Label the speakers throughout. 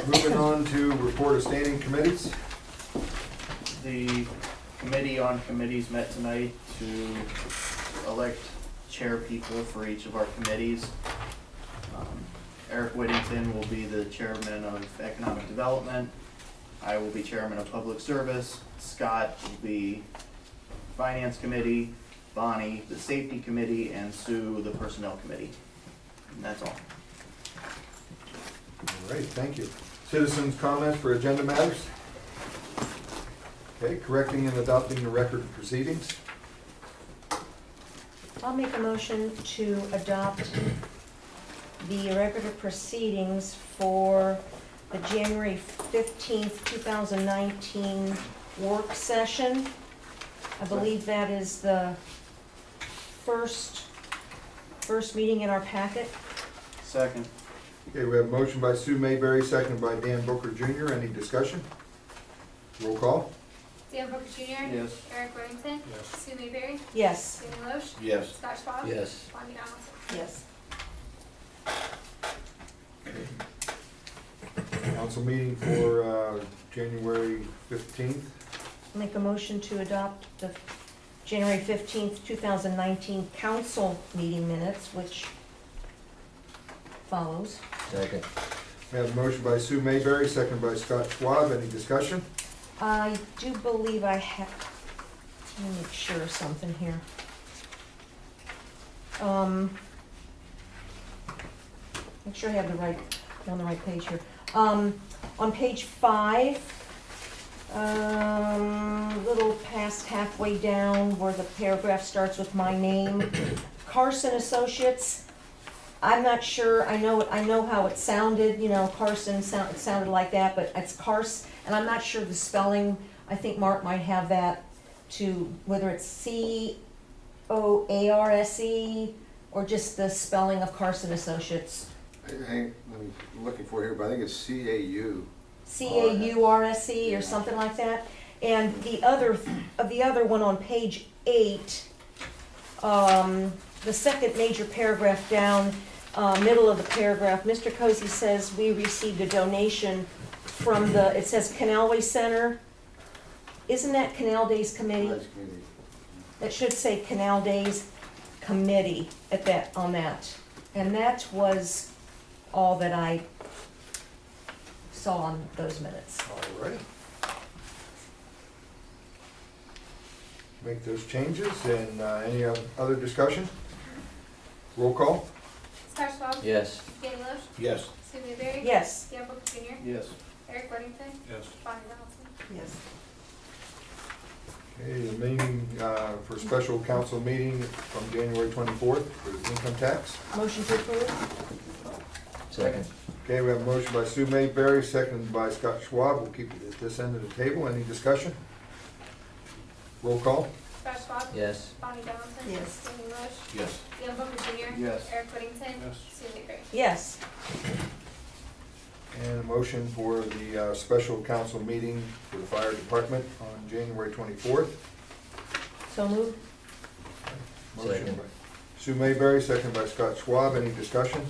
Speaker 1: Moving on to report of standing committees.
Speaker 2: The committee on committees met tonight to elect chair people for each of our committees. Eric Whittington will be the chairman of economic development. I will be chairman of public service. Scott will be finance committee, Bonnie the safety committee, and Sue the personnel committee. And that's all.
Speaker 1: All right, thank you. Citizens' comments for agenda matters? Okay, correcting and adopting the record of proceedings.
Speaker 3: I'll make a motion to adopt the record of proceedings for the January 15th, 2019 work session. I believe that is the first meeting in our packet.
Speaker 2: Second.
Speaker 1: Okay, we have a motion by Sue Mayberry, seconded by Dan Booker Jr. Any discussion? Roll call.
Speaker 4: Dan Booker Jr.
Speaker 2: Yes.
Speaker 4: Eric Whittington.
Speaker 1: Yes.
Speaker 4: Sue Mayberry.
Speaker 3: Yes.
Speaker 4: Danny Loesch.
Speaker 1: Yes.
Speaker 4: Scott Schwab.
Speaker 5: Yes.
Speaker 4: Bonnie Donaldson.
Speaker 3: Yes.
Speaker 1: Council meeting for January 15th.
Speaker 3: Make a motion to adopt the January 15th, 2019 council meeting minutes, which follows.
Speaker 5: Second.
Speaker 1: We have a motion by Sue Mayberry, seconded by Scott Schwab. Any discussion?
Speaker 3: I do believe I have, let me make sure of something here. Make sure I have the right, on the right page here. On page 5, little past halfway down where the paragraph starts with my name, Carson Associates. I'm not sure, I know how it sounded, you know, Carson, it sounded like that, but it's Carson, and I'm not sure the spelling. I think Mark might have that to, whether it's C-O-A-R-S-E or just the spelling of Carson Associates.
Speaker 6: I'm looking for it here, but I think it's C-A-U.
Speaker 3: C-A-U-R-S-E or something like that. And the other one on page 8, the second major paragraph down, middle of the paragraph, Mr. Cozy says we received a donation from the, it says Canalway Center. Isn't that Canal Days Committee?
Speaker 6: Finance Committee.
Speaker 3: It should say Canal Days Committee at that, on that. And that was all that I saw on those minutes.
Speaker 1: All right. Make those changes, and any other discussion? Roll call?
Speaker 4: Scott Schwab.
Speaker 5: Yes.
Speaker 4: Danny Loesch.
Speaker 1: Yes.
Speaker 4: Sue Mayberry.
Speaker 3: Yes.
Speaker 4: Dan Booker Jr.
Speaker 2: Yes.
Speaker 4: Eric Whittington.
Speaker 1: Yes.
Speaker 4: Bonnie Donaldson.
Speaker 3: Yes.
Speaker 1: Okay, the meeting for special council meeting from January 24th for income tax.
Speaker 3: Motion to approve?
Speaker 5: Second.
Speaker 1: Okay, we have a motion by Sue Mayberry, seconded by Scott Schwab. We'll keep it at this end of the table. Any discussion? Roll call?
Speaker 4: Scott Schwab.
Speaker 5: Yes.
Speaker 4: Bonnie Donaldson.
Speaker 3: Yes.
Speaker 4: Danny Loesch.
Speaker 1: Yes.
Speaker 4: Dan Booker Jr.
Speaker 2: Yes.
Speaker 4: Eric Whittington.
Speaker 1: Yes.
Speaker 4: Sue Mayberry.
Speaker 3: Yes.
Speaker 1: And a motion for the special council meeting for the fire department on January 24th.
Speaker 3: So moved?
Speaker 1: Motion
Speaker 5: Second.
Speaker 1: by Sue Mayberry, seconded by Scott Schwab. Any discussion?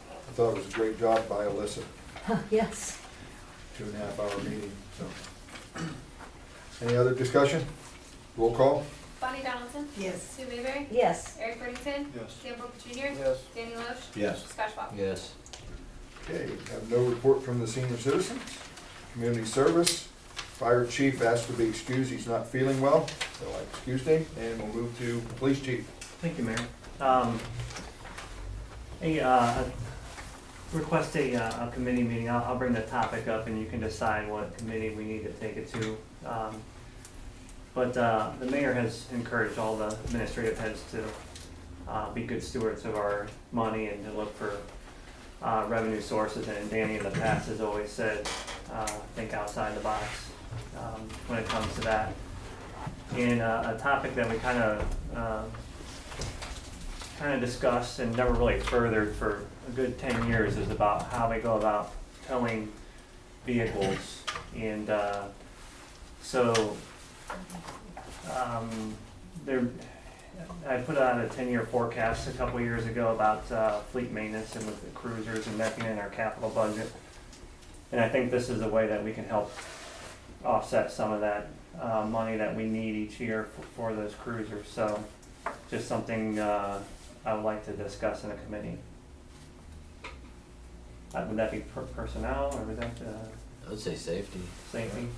Speaker 1: I thought it was a great job by Alyssa.
Speaker 3: Yes.
Speaker 1: 2.5 hour meeting, so. Any other discussion? Roll call?
Speaker 4: Bonnie Donaldson.
Speaker 3: Yes.
Speaker 4: Sue Mayberry.
Speaker 3: Yes.
Speaker 4: Eric Whittington.
Speaker 1: Yes.
Speaker 4: Dan Booker Jr.
Speaker 2: Yes.
Speaker 4: Danny Loesch.
Speaker 1: Yes.
Speaker 4: Scott Schwab.
Speaker 5: Yes.
Speaker 1: Okay, have no report from the senior citizens. Community service, fire chief asked to be excused, he's not feeling well, so I excused him, and we'll move to police chief.
Speaker 7: Thank you, Mayor. Request a committee meeting. I'll bring the topic up and you can decide what committee we need to take it to. But the mayor has encouraged all the administrative heads to be good stewards of our money and to look for revenue sources. And Danny in the past has always said, think outside the box when it comes to that. And a topic that we kind of discussed and never really furthered for a good 10 years is about how we go about towing vehicles. And I put out a 10-year forecast a couple years ago about fleet maintenance and with the cruisers and that being in our capital budget. And I think this is a way that we can help offset some of that money that we need each year for those cruisers. So just something I would like to discuss in a committee. Would that be personnel or would that
Speaker 5: I would say safety.
Speaker 7: safety?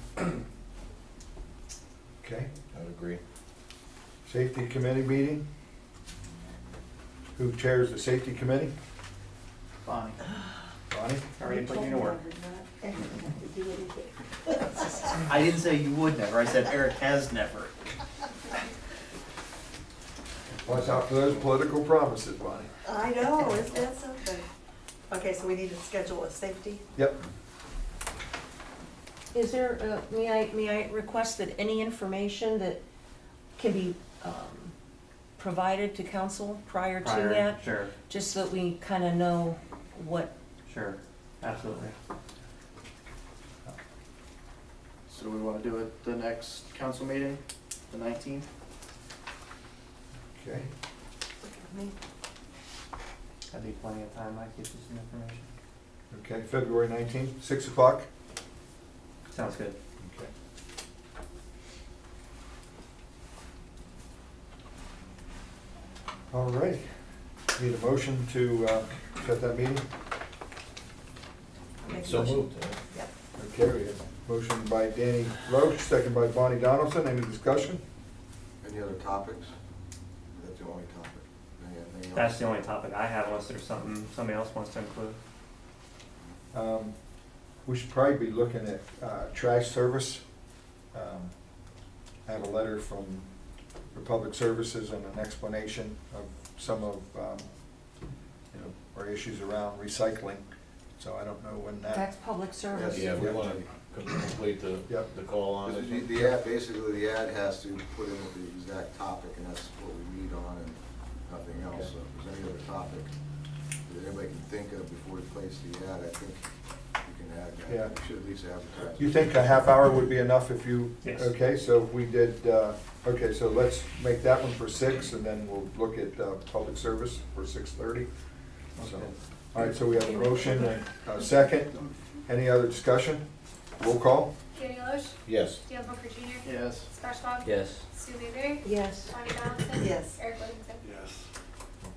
Speaker 1: Okay,
Speaker 5: I would agree.
Speaker 1: safety committee meeting. Who chairs the safety committee?
Speaker 2: Bonnie.
Speaker 1: Bonnie?
Speaker 7: Already putting you to work.
Speaker 2: I didn't say you would never, I said Eric has never.
Speaker 1: Watch out for those political promises, Bonnie.
Speaker 8: I know, isn't that something? Okay, so we need to schedule a safety?
Speaker 1: Yep.
Speaker 3: Is there, may I request that any information that can be provided to council prior to that?
Speaker 7: Sure,
Speaker 3: Just so that we kind of know what,
Speaker 7: sure, absolutely.
Speaker 2: So we wanna do it the next council meeting, the 19th?
Speaker 1: Okay.
Speaker 7: That'd be plenty of time, I could get you some information.
Speaker 1: Okay, February 19th, 6 o'clock.
Speaker 7: Sounds good.
Speaker 1: Okay. All right. Need a motion to set that meeting?
Speaker 8: Make a
Speaker 5: So
Speaker 8: motion.
Speaker 5: moved.
Speaker 8: Yep.
Speaker 1: Okay, we have a motion by Danny Roche, second by Bonnie Donaldson. Any discussion?
Speaker 6: Any other topics? That's the only topic. Anything else?
Speaker 7: That's the only topic I have unless there's something somebody else wants to include.
Speaker 1: We should probably be looking at trash service. I have a letter from Republic Services and an explanation of some of, our issues around recycling. So I don't know when that,
Speaker 3: that's public service.
Speaker 5: Yeah, we want to complete the
Speaker 1: Yep.
Speaker 5: call on
Speaker 6: This
Speaker 5: it.
Speaker 6: is the ad, basically, the ad has to put in the exact topic, and that's what we meet on, and nothing else. So if there's any other topic that anybody can think of before we place the ad, I think you can add that.
Speaker 1: Yeah.
Speaker 6: We should at least advertise.
Speaker 1: you think a half hour would be enough if you?
Speaker 7: Yes.
Speaker 1: Okay, so if we did, okay, so let's make that one for 6, and then we'll look at public service for 6:30. So, all right, so we have a motion and a second. Any other discussion? Roll call?
Speaker 4: Danny Deloche,
Speaker 5: Yes.
Speaker 4: Dale Booker Jr.,
Speaker 2: Yes.
Speaker 4: Scott Schwab,
Speaker 5: Yes.
Speaker 4: Sue Mayberry,
Speaker 3: Yes.
Speaker 4: Bonnie Donaldson,
Speaker 8: Yes.
Speaker 4: Eric Livingston.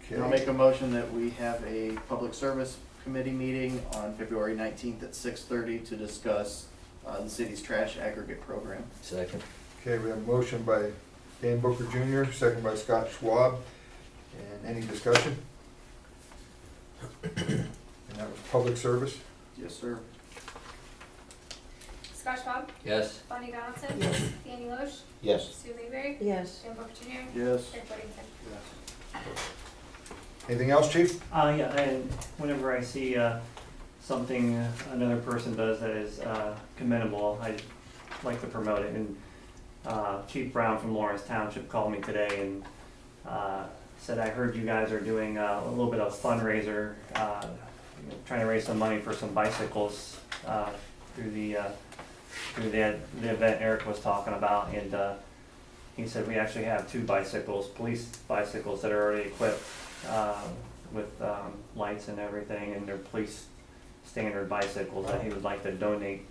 Speaker 1: Okay.
Speaker 2: And I'll make a motion that we have a public service committee meeting on February 19th at 6:30 to discuss the city's trash aggregate program.
Speaker 5: Second.
Speaker 1: Okay, we have a motion by Dan Booker Jr., second by Scott Schwab. And any discussion? And that was public service?
Speaker 2: Yes, sir.
Speaker 4: Scott Schwab,
Speaker 5: Yes.
Speaker 4: Bonnie Donaldson,
Speaker 8: Yes.
Speaker 4: Danny Deloche,
Speaker 5: Yes.
Speaker 4: Sue Mayberry,
Speaker 3: Yes.
Speaker 4: Dale Booker Jr.,
Speaker 2: Yes.
Speaker 4: Eric Livingston.
Speaker 1: Anything else, chief?
Speaker 7: Yeah, and whenever I see something another person does that is commendable, I like to promote it. And Chief Brown from Lawrence Township called me today and said, I heard you guys are doing a little bit of fundraiser, trying to raise some money for some bicycles through the event Eric was talking about. And he said, we actually have 2 bicycles, police bicycles that are already equipped with lights and everything, and they're police standard bicycles that he would like to donate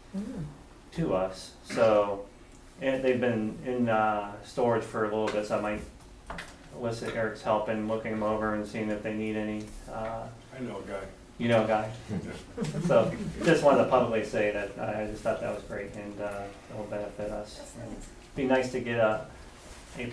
Speaker 7: to us. So, and they've been in storage for a little bit, so I might elicit Eric's help in looking them over and seeing if they need any.
Speaker 9: I know a guy.
Speaker 7: You know a guy? So, just wanted to publicly say that I just thought that was great, and it'll benefit us. And it'd be nice to get a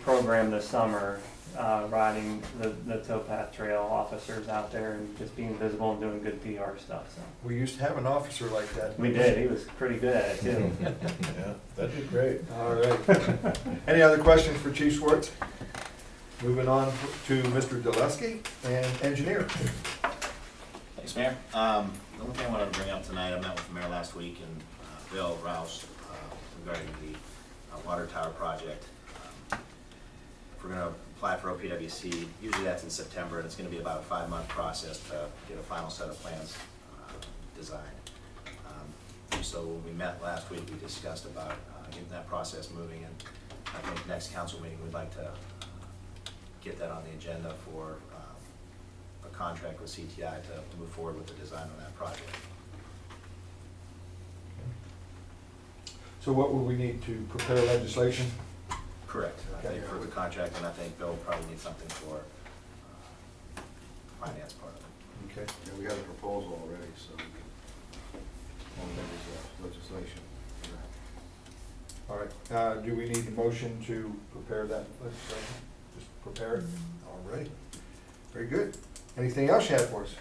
Speaker 7: program this summer, riding the towpath trail officers out there and just being visible and doing good PR stuff, so.
Speaker 1: We used to have an officer like that.
Speaker 7: We did, he was pretty good at it too.
Speaker 5: Yeah, that'd be great.
Speaker 1: All right. Any other questions for Chief Schwartz? Moving on to Mr. Dulesky and engineer.
Speaker 10: Thanks, Mayor. The one thing I wanted to bring up tonight, I met with the mayor last week and Bill Rouse regarding the water tower project. If we're going to apply for OPWC, usually that's in September, and it's going to be about a 5-month process to get a final set of plans designed. So when we met last week, we discussed about getting that process moving, and I think next council meeting, we'd like to get that on the agenda for a contract with CTI to move forward with the design on that project.
Speaker 1: So what would we need to prepare legislation?
Speaker 10: Correct. I
Speaker 1: Okay.
Speaker 10: think for the contract, and I think Bill probably needs something for finance part of it.
Speaker 1: Okay.
Speaker 6: Yeah, we got a proposal already, so we can, there's legislation for that.
Speaker 1: All right, do we need a motion to prepare that legislation? Just prepare it? All right, very good. Anything else you have for us?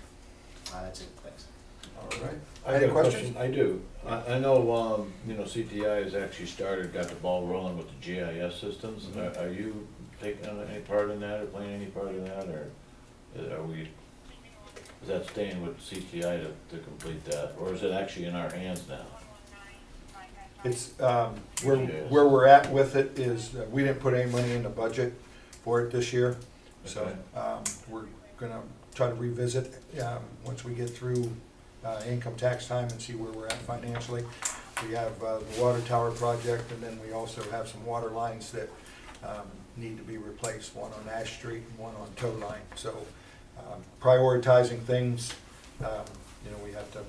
Speaker 10: That's it, thanks.
Speaker 1: All right.
Speaker 5: I
Speaker 1: Any
Speaker 5: have a
Speaker 1: questions?
Speaker 5: question. I do. I know, CTI has actually started, got the ball rolling with the GIS systems.
Speaker 1: Mhm.
Speaker 5: Are you taking any part in that or playing any part in that, or are we, is that staying with CTI to complete that, or is it actually in our hands now?
Speaker 1: It's, where we're at with it is, we didn't put any money in the budget for it this year. So,
Speaker 5: Okay.
Speaker 1: we're gonna try to revisit, once we get through, income tax time and see where we're at financially. We have, the water tower project, and then we also have some water lines that, need to be replaced, one on Ash Street and one on Tow Line. So, prioritizing things, we have to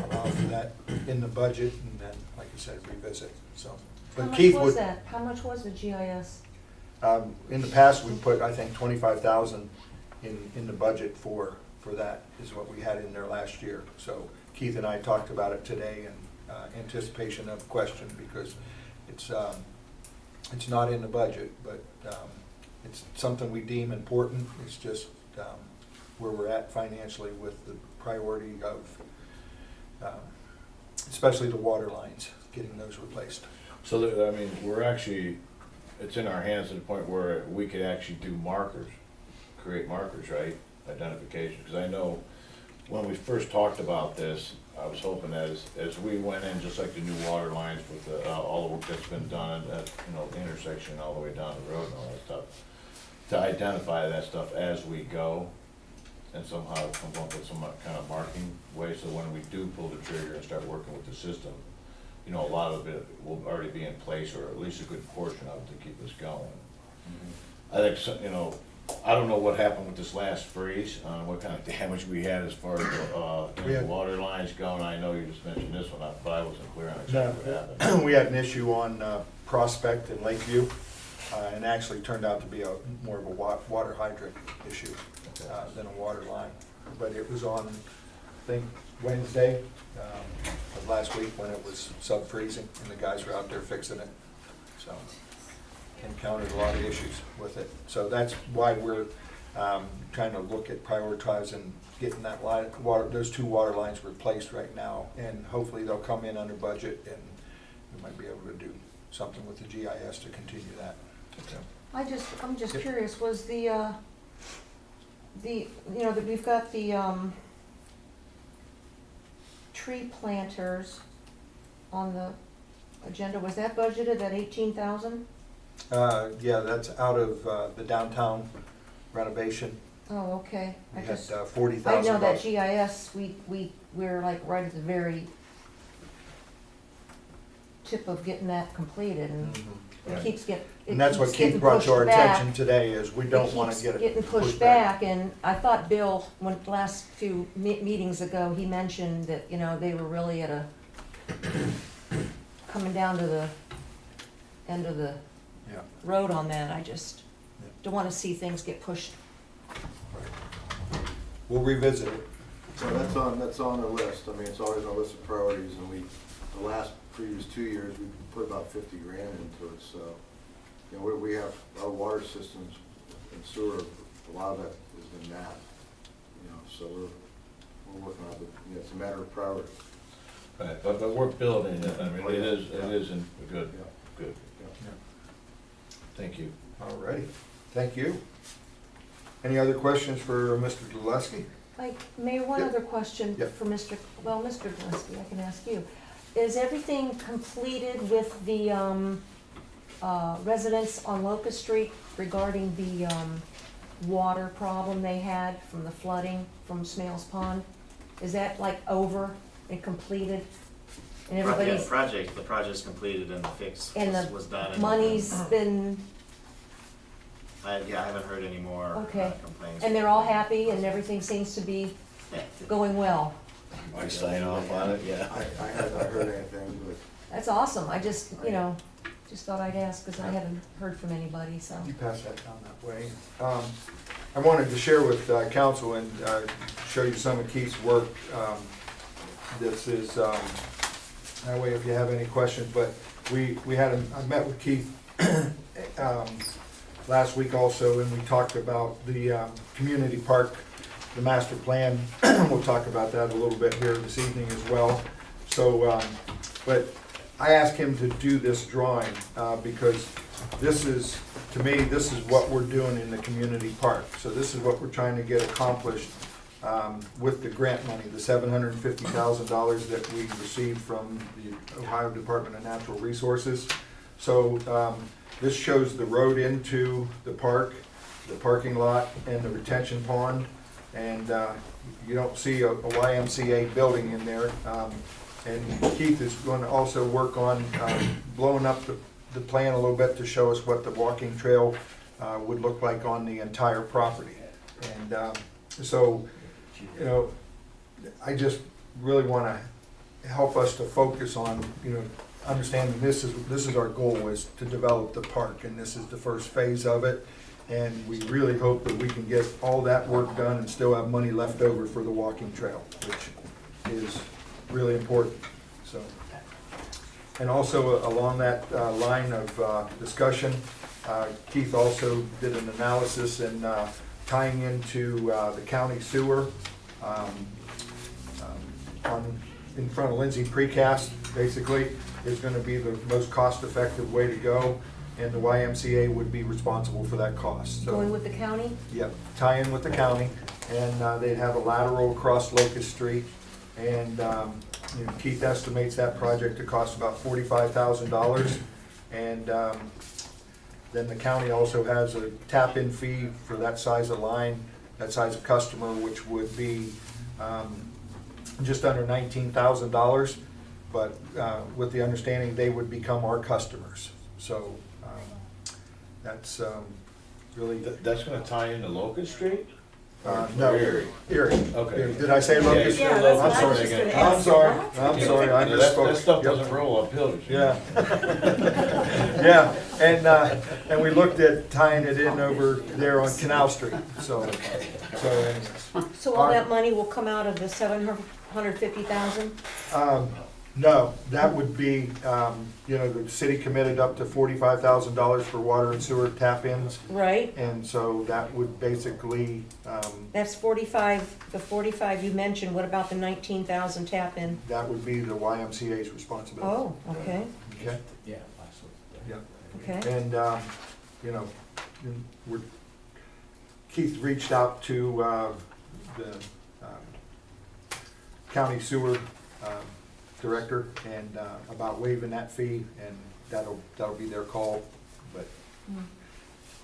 Speaker 1: allow for that in the budget, and then, like I said, revisit, so.
Speaker 3: How
Speaker 1: But
Speaker 3: much
Speaker 1: Keith
Speaker 3: was
Speaker 1: would,
Speaker 3: that? How much was the GIS?
Speaker 1: in the past, we put, I think, 25,000 in the budget for that, is what we had in there last year. So Keith and I talked about it today in anticipation of question, because it's not in the budget, but it's something we deem important. It's just where we're at financially with the priority of, especially the water lines, getting those replaced.
Speaker 5: So we're actually, it's in our hands to the point where we could actually do markers, create markers, right? Identification, because I know when we first talked about this, I was hoping as we went in, just like the new water lines with all the work that's been done at, the intersection all the way down the road and all that stuff, to identify that stuff as we go and somehow come up with some kind of marking way, so when we do pull the trigger and start working with the system, a lot of it will already be in place, or at least a good portion of it to keep us going. I think, I don't know what happened with this last freeze, what kind of damage we had as far as
Speaker 1: We had-
Speaker 5: water lines going. I know you just mentioned this one, but I wasn't clear on exactly what happened.
Speaker 1: No, we had an issue on Prospect and Lakeview, and actually turned out to be more of a water hydrant issue than a water line. But it was on, I think, Wednesday of last week when it was sub-freezing, and the guys were out there fixing it, so. Encountered a lot of issues with it. So that's why we're trying to look at prioritizing getting that those two water lines replaced right now. And hopefully they'll come in under budget, and we might be able to do something with the GIS to continue that. So,
Speaker 3: I'm just
Speaker 1: Yep.
Speaker 3: curious, was that we've got the, tree planters on the agenda, was that budgeted at 18,000?
Speaker 1: yeah, that's out of the downtown renovation.
Speaker 3: Oh, okay.
Speaker 1: We
Speaker 3: I
Speaker 1: had
Speaker 3: just,
Speaker 1: 40,000.
Speaker 3: I know that GIS, we're like right at the very tip of getting that completed, and
Speaker 1: Mhm.
Speaker 3: it
Speaker 5: Right.
Speaker 3: keeps getting, it
Speaker 1: And that's what
Speaker 3: keeps
Speaker 1: Keith
Speaker 3: getting
Speaker 1: brought to our
Speaker 3: pushed back.
Speaker 1: attention today, is we don't want to get it
Speaker 3: Getting pushed back, and I thought Bill, when last few meetings ago, he mentioned that, they were really at coming down to the end of the
Speaker 1: Yeah.
Speaker 3: road on that. I just
Speaker 1: Yeah.
Speaker 3: don't wanna see things get pushed.
Speaker 1: We'll revisit it.
Speaker 6: So that's on the list. I mean, it's always on the list of priorities, and the last previous 2 years, we put about 50 grand into it, so, we have our water systems and sewer, a lot of that has been that, so we're working on it, but, it's a matter of priority.
Speaker 5: Right, but we're building it. I mean,
Speaker 6: Oh,
Speaker 5: it
Speaker 6: yeah,
Speaker 5: is
Speaker 6: yeah.
Speaker 5: good,
Speaker 6: Yeah.
Speaker 5: good.
Speaker 6: Yeah.
Speaker 5: Thank you.
Speaker 1: All righty, thank you. Any other questions for Mr. Gillespie?
Speaker 3: Mayor, one
Speaker 1: Yep.
Speaker 3: other question
Speaker 1: Yep.
Speaker 3: for Mr. Gillespie, I can ask you. Is everything completed with the residents on Locust Street regarding the water problem they had from the flooding from Smales Pond? Is that like over and completed? And everybody's,
Speaker 10: The project's completed and the fix
Speaker 3: and the
Speaker 10: was done. and-
Speaker 3: money's been,
Speaker 10: I haven't heard any more
Speaker 3: Okay.
Speaker 10: complaints.
Speaker 3: and they're all happy and everything seems to be going well?
Speaker 5: I sign off on it, yeah.
Speaker 6: I haven't heard anything, but
Speaker 3: That's awesome. I just, just thought I'd ask because I haven't heard from anybody, so.
Speaker 1: You pass that down that way. I wanted to share with council and show you some of Keith's work. This is, that way if you have any questions, but I met with Keith last week also, and we talked about the community park, the master plan. We'll talk about that a little bit here this evening as well. So, but I asked him to do this drawing because this is, to me, this is what we're doing in the community park. So this is what we're trying to get accomplished with the grant money, the $750,000 that we received from the Ohio Department of Natural Resources. So this shows the road into the park, the parking lot, and the retention pond. And you don't see a YMCA building in there. And Keith is going to also work on blowing up the plan a little bit to show us what the walking trail would look like on the entire property. And so, I just really want to help us to focus on, understanding this is our goal, is to develop the park, and this is the first phase of it. And we really hope that we can get all that work done and still have money left over for the walking trail, which is really important. So, and also along that line of discussion, Keith also did an analysis and tying into the county sewer in front of Lindsay Precast, basically, is going to be the most cost-effective way to go, and the YMCA would be responsible for that cost. So,
Speaker 3: Going with the county?
Speaker 1: yep, tie in with the county, and they'd have a lateral across Locust Street, and Keith estimates that project to cost about $45,000, and then the county also has a tap-in fee for that size of line, that size of customer, which would be just under $19,000, but with the understanding they would become our customers. So that's really.
Speaker 5: That's gonna tie into Locust Street?
Speaker 1: No,
Speaker 5: Erie.
Speaker 1: Erie.
Speaker 5: Okay.
Speaker 1: Did I say Locust?
Speaker 8: Yeah, that's what I
Speaker 1: I'm
Speaker 8: was
Speaker 1: sorry.
Speaker 8: just gonna
Speaker 1: I'm
Speaker 8: ask.
Speaker 1: sorry,
Speaker 8: What?
Speaker 1: I'm sorry, I
Speaker 5: That
Speaker 1: misspoke.
Speaker 5: that stuff
Speaker 1: Yep.
Speaker 5: doesn't roll up hills.
Speaker 1: Yeah. Yeah, and we looked at tying it in over there on Canal Street, so anyways.
Speaker 3: So all that money will come out of the 750,000?
Speaker 1: No, that would be, the city committed up to $45,000 for water and sewer tap-ins,
Speaker 3: Right?
Speaker 1: and so that would basically,
Speaker 3: That's 45, the 45 you mentioned. What about the 19,000 tap-in?
Speaker 1: that would be the YMCA's responsibility.
Speaker 3: Oh, okay,
Speaker 1: Okay,
Speaker 5: Yeah.
Speaker 1: yeah.
Speaker 3: okay.
Speaker 1: And, Keith reached out to the county sewer director and about waiving that fee, and that'll be their call. But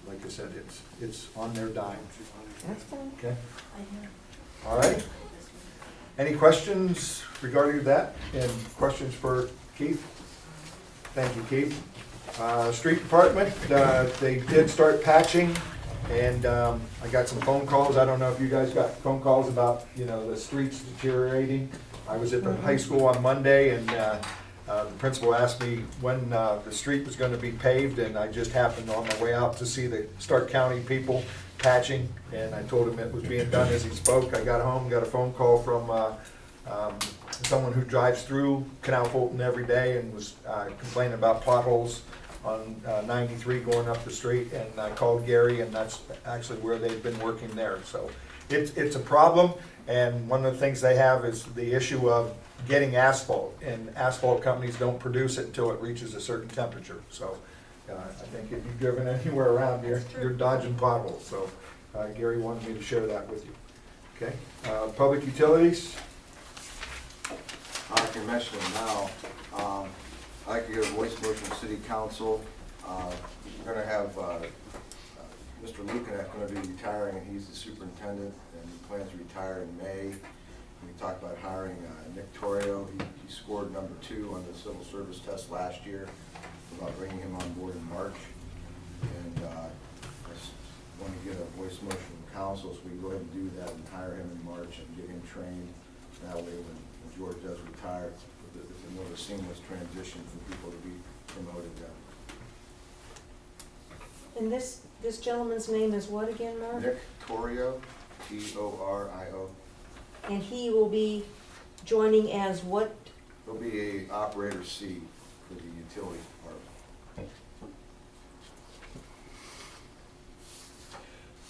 Speaker 1: like I said, it's on their dime.
Speaker 3: That's fine.
Speaker 1: Okay? All right. Any questions regarding that? And questions for Keith? Thank you, Keith. Street department, they did start patching, and I got some phone calls. I don't know if you guys got phone calls about, the streets deteriorating. I was at the high school on Monday, and the principal asked me when the street was going to be paved, and I just happened on my way out to see the Stark County people patching, and I told him it was being done as he spoke. I got home, got a phone call from someone who drives through Canal Fulton every day and was complaining about potholes on 93 going up the street, and I called Gary, and that's actually where they've been working there. So it's a problem, and one of the things they have is the issue of getting asphalt, and asphalt companies don't produce it until it reaches a certain temperature. So I think if you've driven anywhere around here, you're dodging potholes. So Gary wanted me to share that with you. Okay, public utilities.
Speaker 6: I can mention them now. I'd like to get a voice motion from City Council. We're gonna have Mr. Lukanek gonna be retiring, and he's the superintendent, and he plans to retire in May. We talked about hiring Nick Torrio. He scored #2 on the civil service test last year. About bringing him on board in March. And I just want to get a voice motion from council, so we can go ahead and do that and hire him in March and get him trained. That way, when George does retire, it's a more of a seamless transition for people to be promoted down.
Speaker 3: And this gentleman's name is what again, Mark?
Speaker 6: Nick Torio, Torio.
Speaker 3: And he will be joining as what?
Speaker 6: He'll be a operator C for the utility department.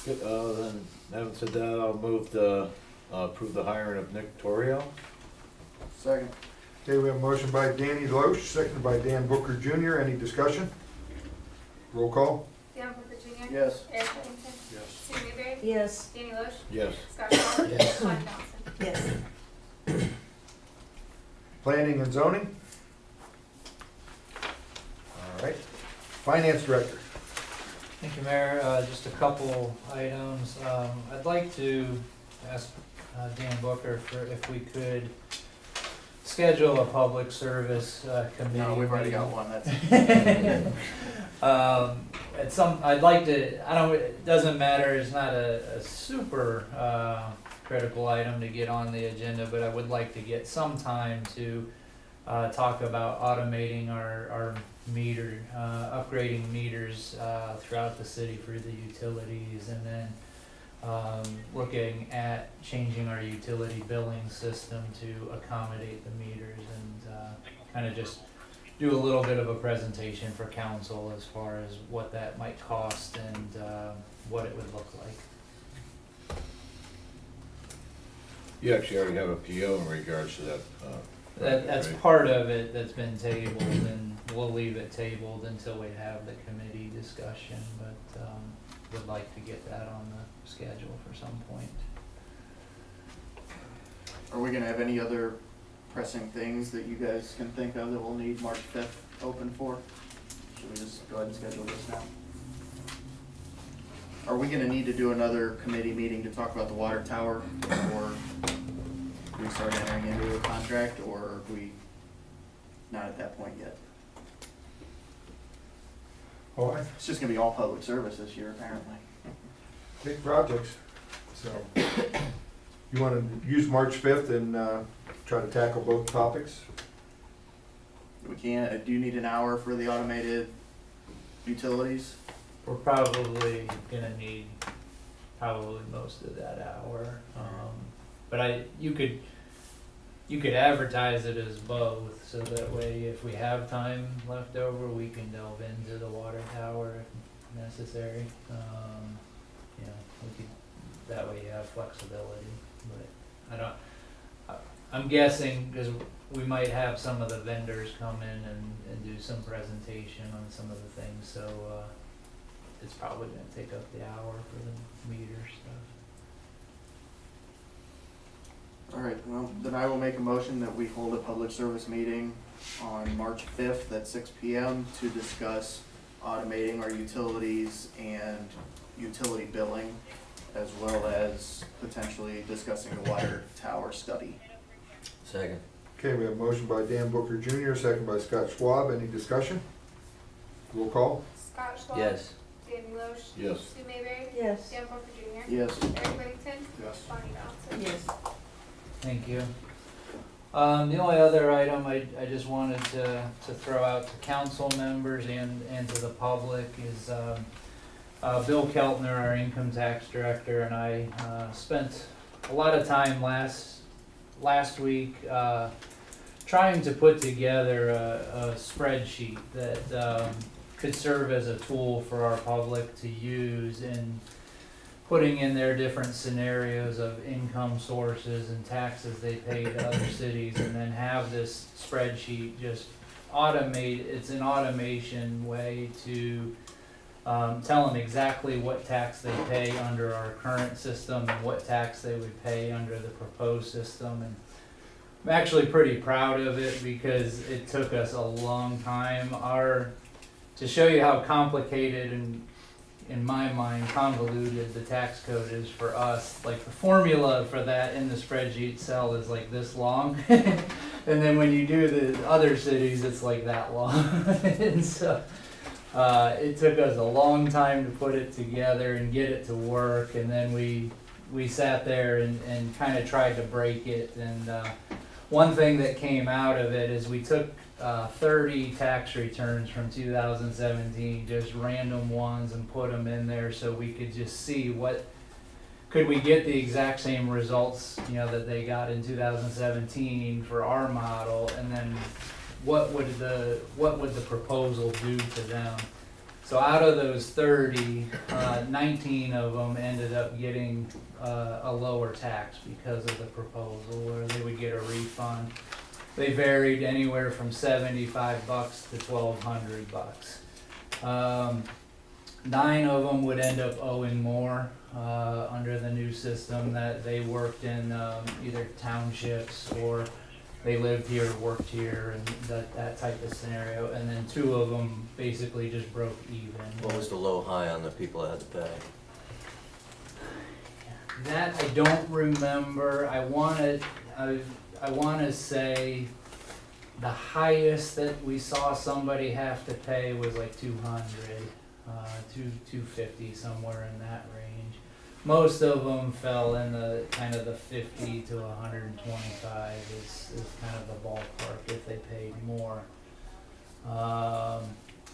Speaker 5: Good, then, having said that, I'll move to approve the hiring of Nick Torrio.
Speaker 2: Second.
Speaker 1: Okay, we have a motion by Danny Loesch, seconded by Dan Booker Jr. Any discussion? Roll call?
Speaker 4: Dan Booker Jr.
Speaker 2: Yes.
Speaker 4: Eric Whittington.
Speaker 9: Yes.
Speaker 4: Sue Mayberry.
Speaker 3: Yes.
Speaker 4: Danny Loesch.
Speaker 5: Yes.
Speaker 4: Scott Schwab.
Speaker 5: Yes.
Speaker 4: Lonnie Johnson.
Speaker 8: Yes.
Speaker 1: Planning and zoning? All right. Finance director?
Speaker 11: Thank you, Mayor. Just a couple items. I'd like to ask Dan Booker if we could schedule a public service committee.
Speaker 2: No, we've already got
Speaker 11: meeting.
Speaker 2: one, that's.
Speaker 11: I'd like to, it doesn't matter, it's not a super critical item to get on the agenda, but I would like to get some time to talk about automating our meter, upgrading meters throughout the city for the utilities, and then looking at changing our utility billing system to accommodate the meters, and kind of just do a little bit of a presentation for council as far as what that might cost and what it would look like.
Speaker 5: You actually already have a PO in regards to that.
Speaker 11: That's
Speaker 5: right?
Speaker 11: part of it that's been tabled, and we'll leave it tabled until we have the committee discussion, but would like to get that on the schedule for some point.
Speaker 2: Are we gonna have any other pressing things that you guys can think of that we'll need March 5th open for? Should we just go ahead and schedule this now? Are we gonna need to do another committee meeting to talk about the water tower before we start entering into a contract, or are we not at that point yet?
Speaker 1: Oh,
Speaker 2: It's just gonna be all public service this year, apparently.
Speaker 1: big projects. So, you want to use March 5th and try to tackle both topics?
Speaker 2: We can't, do you need an hour for the automated utilities?
Speaker 11: We're probably gonna need most of that hour, but you could advertise it as both, so that way if we have time left over, we can delve into the water tower if necessary. You know, we could, that way you have flexibility, but I'm guessing, because we might have some of the vendors come in and do some presentation on some of the things, so it's probably gonna take up the hour for the meter stuff.
Speaker 2: All right, well, then I will make a motion that we hold a public service meeting on March 5th at 6 PM to discuss automating our utilities and utility billing, as well as potentially discussing the water tower study.
Speaker 10: Second.
Speaker 1: Okay, we have a motion by Dan Booker Jr., second by Scott Schwab. Any discussion? Roll call?
Speaker 4: Scott Schwab.
Speaker 10: Yes.
Speaker 4: Danny Loesch.
Speaker 5: Yes.
Speaker 4: Sue Mayberry.
Speaker 3: Yes.
Speaker 4: Dan Booker Jr.
Speaker 2: Yes.
Speaker 4: Eric Whittington.
Speaker 9: Yes.
Speaker 4: Lonnie Johnson.
Speaker 8: Yes.
Speaker 11: Thank you. The only other item I just wanted to throw out to council members and to the public is Bill Keltner, our income tax director, and I spent a lot of time last week trying to put together a spreadsheet that could serve as a tool for our public to use in putting in their different scenarios of income sources and taxes they pay to other cities, and then have this spreadsheet just automate. It's an automation way to tell them exactly what tax they pay under our current system and what tax they would pay under the proposed system. And I'm actually pretty proud of it because it took us a long time. To show you how complicated and, in my mind, convoluted the tax code is for us, like the formula for that in the spreadsheet cell is like this long. And then when you do the other cities, it's like that long. And so it took us a long time to put it together and get it to work. And then we sat there and kind of tried to break it. And one thing that came out of it is we took 30 tax returns from 2017, just random ones, and put them in there so we could just see what could we get the exact same results, that they got in 2017 for our model, and then what would the proposal do to them? So out of those 30, 19 of them ended up getting a lower tax because of the proposal, where they would get a refund. They varied anywhere from $75 to $1,200. 9 of them would end up owing more under the new system, that they worked in either townships or they lived here, worked here, and that type of scenario. And then 2 of them basically just broke even.
Speaker 12: What was the low high on the people that had to pay?
Speaker 11: That I don't remember. I wanna say the highest that we saw somebody have to pay was like 200, 250, somewhere in that range. Most of them fell in the kind of the 50 to 125 is kind of the ballpark if they paid more.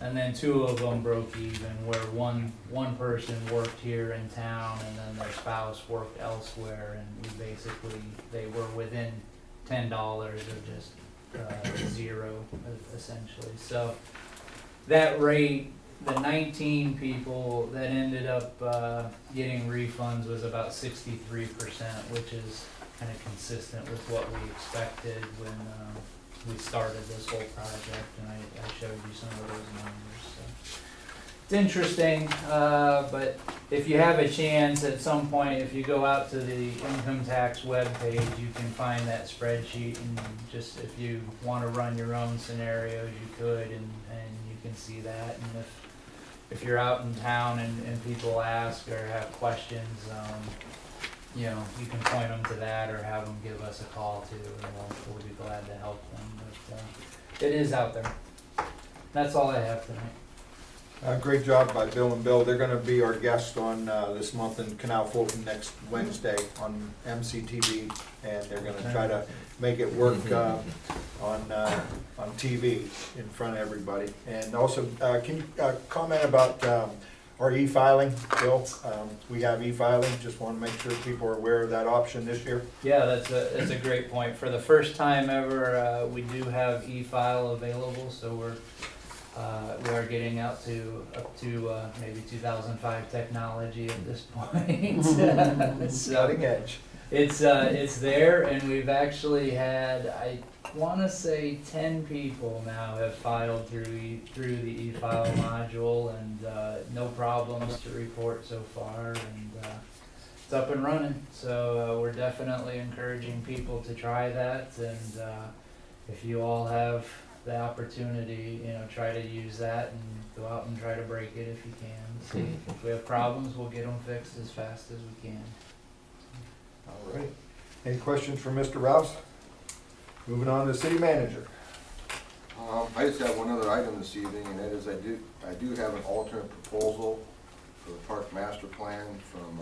Speaker 11: And then 2 of them broke even, where one person worked here in town and then their spouse worked elsewhere, and they were within $10 of just zero, essentially. So that rate, the 19 people that ended up getting refunds was about 63%, which is kind of consistent with what we expected when we started this whole project, and I showed you some of those numbers. So it's interesting, but if you have a chance at some point, if you go out to the income tax webpage, you can find that spreadsheet, and just if you want to run your own scenarios, you could, and you can see that. And if you're out in town and people ask or have questions, you can point them to that or have them give us a call too, and we'll be glad to help them. But it is out there. That's all I have tonight.
Speaker 1: Great job by Bill and Bill. They're gonna be our guest on this month in Canal Fulton next Wednesday on MCTV, and they're gonna try to make it work on TV in front of everybody. And also, can you comment about our e-filing, Bill? We have e-filing, just want to make sure people are aware of that option this year.
Speaker 11: Yeah, that's a great point. For the first time ever, we do have e-file available, so we are getting up to maybe 2005 technology at this point. So
Speaker 1: Cutting edge.
Speaker 11: it's there, and we've actually had, I want to say 10 people now have filed through the e-file module, and no problems to report so far, and it's up and running. So we're definitely encouraging people to try that, and if you all have the opportunity, try to use that and go out and try to break it if you can. See, if we have problems, we'll get them fixed as fast as we can.
Speaker 1: All right. Any questions for Mr. Rouse? Moving on to the city manager.
Speaker 6: I just have one other item this evening, and that is I do have an alternate proposal for the park master plan from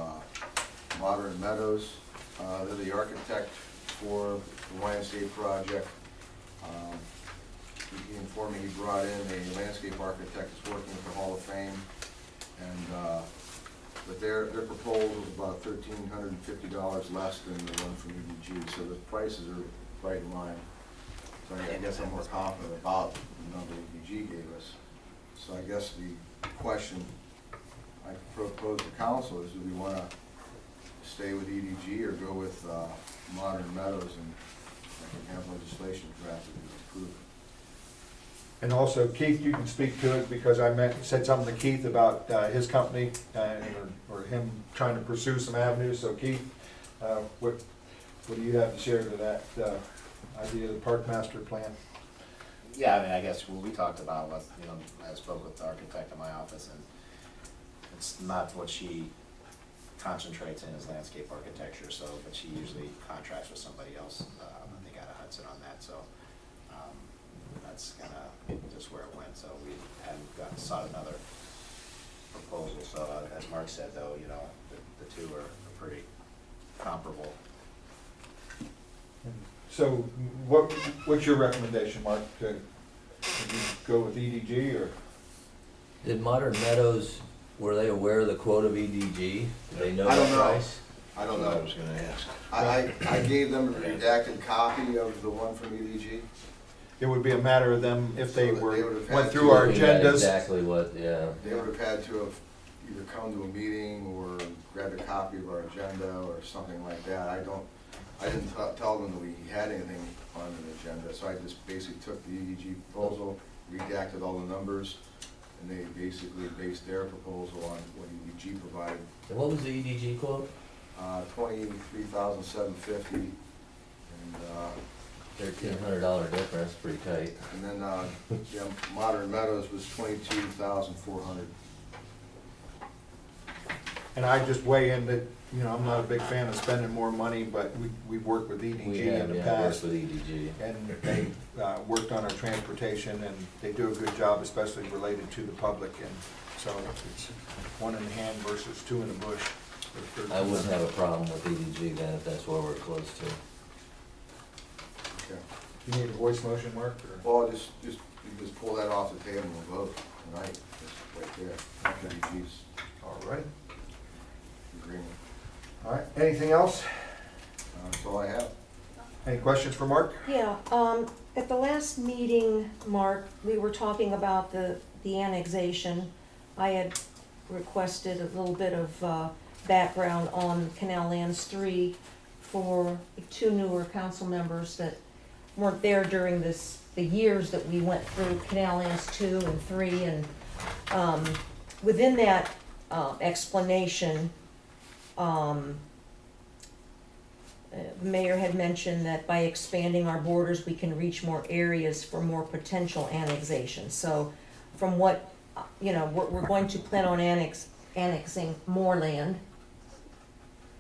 Speaker 6: Modern Meadows. They're the architect for the landscape project. He informed me he brought in a landscape architect that's working with the Hall of Fame, and but their proposal is about $1,350 less than the one from EDG, so the prices are right in line. So I guess I'm more confident about the number EDG gave us. So I guess the question I propose to council is, do we want to stay with EDG or go with Modern Meadows, and I can have legislation drafted and approved.
Speaker 1: And also, Keith, you can speak to it, because I said something to Keith about his company or him trying to pursue some avenues. So Keith, what do you have to share to that idea of the park master plan?
Speaker 10: Yeah, I mean, I guess what we talked about was, I spoke with the architect in my office, and it's not what she concentrates in is landscape architecture, so, but she usually contracts with somebody else, I think out of Hudson on that, so that's kind of just where it went. So we hadn't sought another proposal. So as Mark said, though, the two are pretty comparable.
Speaker 1: So what's your recommendation, Mark? Should you go with EDG or?
Speaker 12: Did Modern Meadows, were they aware of the quote of EDG? Did they know
Speaker 6: I
Speaker 12: the
Speaker 6: don't know.
Speaker 12: price?
Speaker 6: I don't
Speaker 5: I
Speaker 6: know.
Speaker 5: was gonna ask.
Speaker 6: I gave them a redacted copy of the one from EDG.
Speaker 1: It would be a matter of them, if they
Speaker 6: So that they would've
Speaker 1: went
Speaker 6: had
Speaker 1: through
Speaker 6: to-
Speaker 1: our
Speaker 12: Looking at
Speaker 1: agendas.
Speaker 12: Exactly what, yeah.
Speaker 6: They would have had to have either come to a meeting or grabbed a copy of our agenda or something like that. I didn't tell them that we had anything on an agenda, so I just basically took the EDG proposal, redacted all the numbers, and they basically based their proposal on what EDG provided.
Speaker 12: And what was the EDG quote?
Speaker 6: 23,750, and
Speaker 12: $1,300 difference, pretty tight.
Speaker 6: and then yeah, Modern Meadows was 22,400.
Speaker 1: And I just weigh in that, you know, I'm not a big fan of spending more money, but we've worked with
Speaker 12: We
Speaker 1: EDG
Speaker 12: have,
Speaker 1: in the
Speaker 12: yeah, worked
Speaker 1: past.
Speaker 12: with EDG.
Speaker 1: And they worked on our transportation, and they do a good job, especially related to the public. And so it's one in the hand versus two in the bush.
Speaker 12: I wouldn't have a problem with EDG then if that's where we're close to.
Speaker 6: Okay.
Speaker 1: You need a voice motion, Mark? Or?
Speaker 6: Well, you just pull that off the table and we'll vote tonight, just right there. EDG's
Speaker 1: All right.
Speaker 6: agreement.
Speaker 1: All right. Anything else?
Speaker 6: That's all I have.
Speaker 1: Any questions for Mark?
Speaker 3: Yeah, at the last meeting, Mark, we were talking about the annexation. I had requested a little bit of background on Canal Lands 3 for two newer council members that weren't there during the years that we went through Canal Lands 2 and 3. And within that explanation, the mayor had mentioned that by expanding our borders, we can reach more areas for more potential annexation. So from what, you know, we're going to plan on annexing more land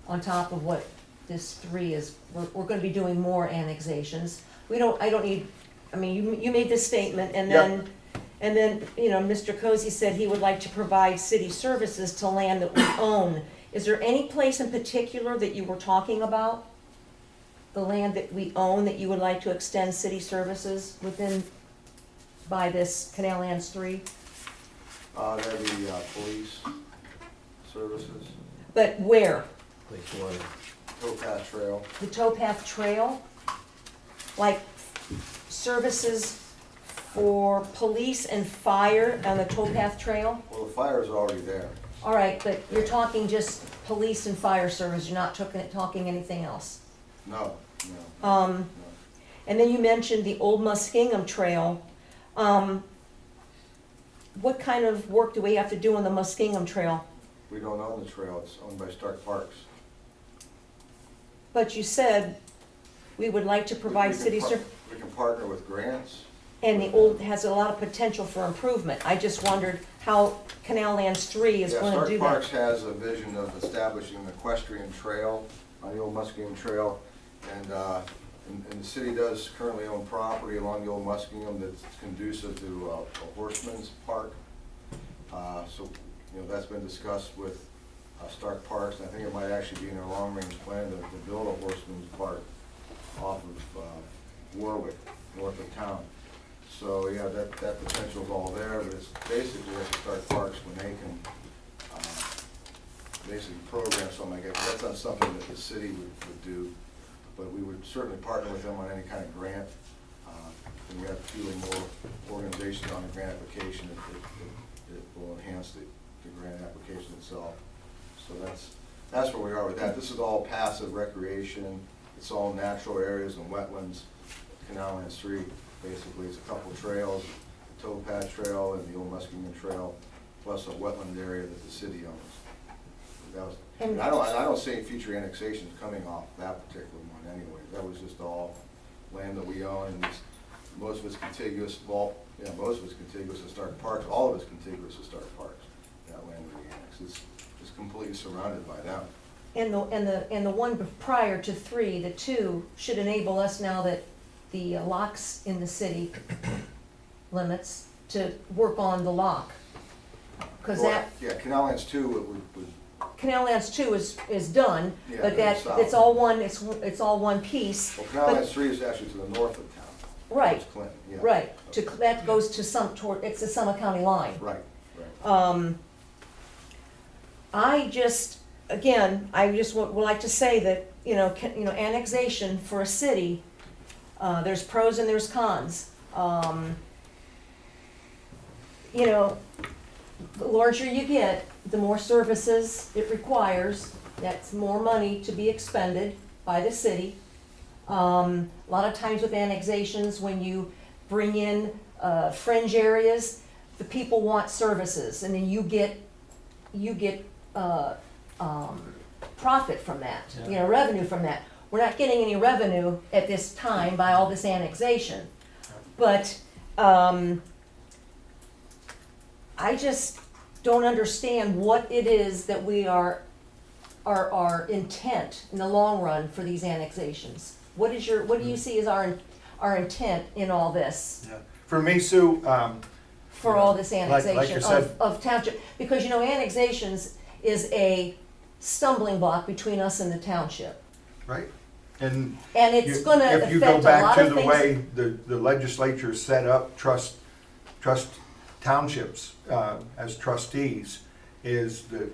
Speaker 3: on top of what this 3 is. We're gonna be doing more annexations. I don't need, I mean, you made this statement, and then, you know, Mr. Cozy said he would like to provide city services to land that we own. Is there any place in particular that you were talking about? The land that we own that you would like to extend city services within, by this Canal Lands 3?
Speaker 6: That'd be police services,
Speaker 3: But where?
Speaker 12: Which one?
Speaker 6: towpath trail.
Speaker 3: The towpath trail? Like services for police and fire on the towpath trail?
Speaker 6: Well, the fire's already there.
Speaker 3: All right, but you're talking just police and fire service, you're not talking anything else?
Speaker 6: No.
Speaker 3: And then you mentioned the Old Muskingum Trail. What kind of work do we have to do on the Muskingum Trail?
Speaker 6: We don't own the trail, it's owned by Stark Parks.
Speaker 3: But you said we would like to provide city service,
Speaker 6: We can partner with grants.
Speaker 3: and the old has a lot of potential for improvement. I just wondered how Canal Lands 3 is going to do
Speaker 6: Stark Parks
Speaker 3: that.
Speaker 6: has a vision of establishing an equestrian trail on the Old Muskingum Trail, and the city does currently own property along the Old Muskingum that's conducive to a horseman's park. So, you know, that's been discussed with Stark Parks, and I think it might actually be in their long-range plan to build a horseman's park off of Warwick, north of town. So, yeah, that potential's all there, but it's basically up to Stark Parks when they can basically program something like that. That's not something that the city would do, but we would certainly partner with them on any kind of grant. And we have a few more organizations on the grant application that will enhance the grant application itself. So that's where we are with that. This is all passive recreation. It's all natural areas and wetlands. Canal Lands 3, basically, it's a couple trails, the towpath trail and the Old Muskingum Trail, plus a wetland area that the city owns. That was, and I don't see any future annexations coming off that particular one anyway. That was just all land that we own, and most of it's contiguous. Well, yeah, most of it's contiguous to Stark Parks. All of it's contiguous to Stark Parks. That land we annexed, it's completely surrounded by them.
Speaker 3: And the one prior to 3, the 2, should enable us, now that the locks in the city limits, to work on the lock. Because
Speaker 6: Well,
Speaker 3: that,
Speaker 6: yeah, Canal Lands 2 would
Speaker 3: Canal Lands 2 is done,
Speaker 6: Yeah,
Speaker 3: but
Speaker 6: it's south.
Speaker 3: it's all one, it's all one piece.
Speaker 6: Well, Canal
Speaker 3: but-
Speaker 6: Lands 3 is actually to the north of town.
Speaker 3: Right,
Speaker 6: Towards Clinton, yeah.
Speaker 3: right, that goes to it's the Summit County line.
Speaker 6: Right, right.
Speaker 3: I just would like to say that, annexation for a city, there's pros and there's cons. The larger you get, the more services it requires, that's more money to be expended by the city. A lot of times with annexations, when you bring in fringe areas, the people want services, and then you get profit from that, revenue from that. We're not getting any revenue at this time by all this annexation, but I just don't understand what it is that our intent in the long run for these annexations. What do you see as our intent in all this?
Speaker 1: Yeah. For me, Sue,
Speaker 3: For all this
Speaker 1: like you
Speaker 3: annexation
Speaker 1: said-
Speaker 3: of township, because annexations is a stumbling block between us and the township.
Speaker 1: right? And
Speaker 3: And it's
Speaker 1: you-
Speaker 3: gonna
Speaker 1: if you
Speaker 3: affect
Speaker 1: go
Speaker 3: a
Speaker 1: back
Speaker 3: lot
Speaker 1: to
Speaker 3: of
Speaker 1: the
Speaker 3: things.
Speaker 1: way the legislature set up trust townships as trustees, is the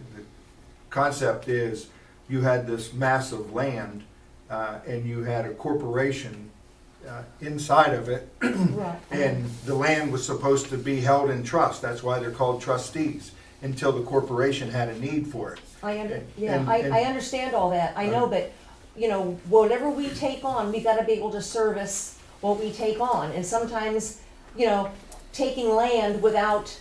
Speaker 1: concept is you had this mass of land and you had a corporation inside of it,
Speaker 3: Right.
Speaker 1: and the land was supposed to be held in trust. That's why they're called trustees, until the corporation had a need for it.
Speaker 3: I
Speaker 1: And-
Speaker 3: understand all that, I know, but, whatever we take on, we gotta be able to service what we take on, and sometimes, taking land without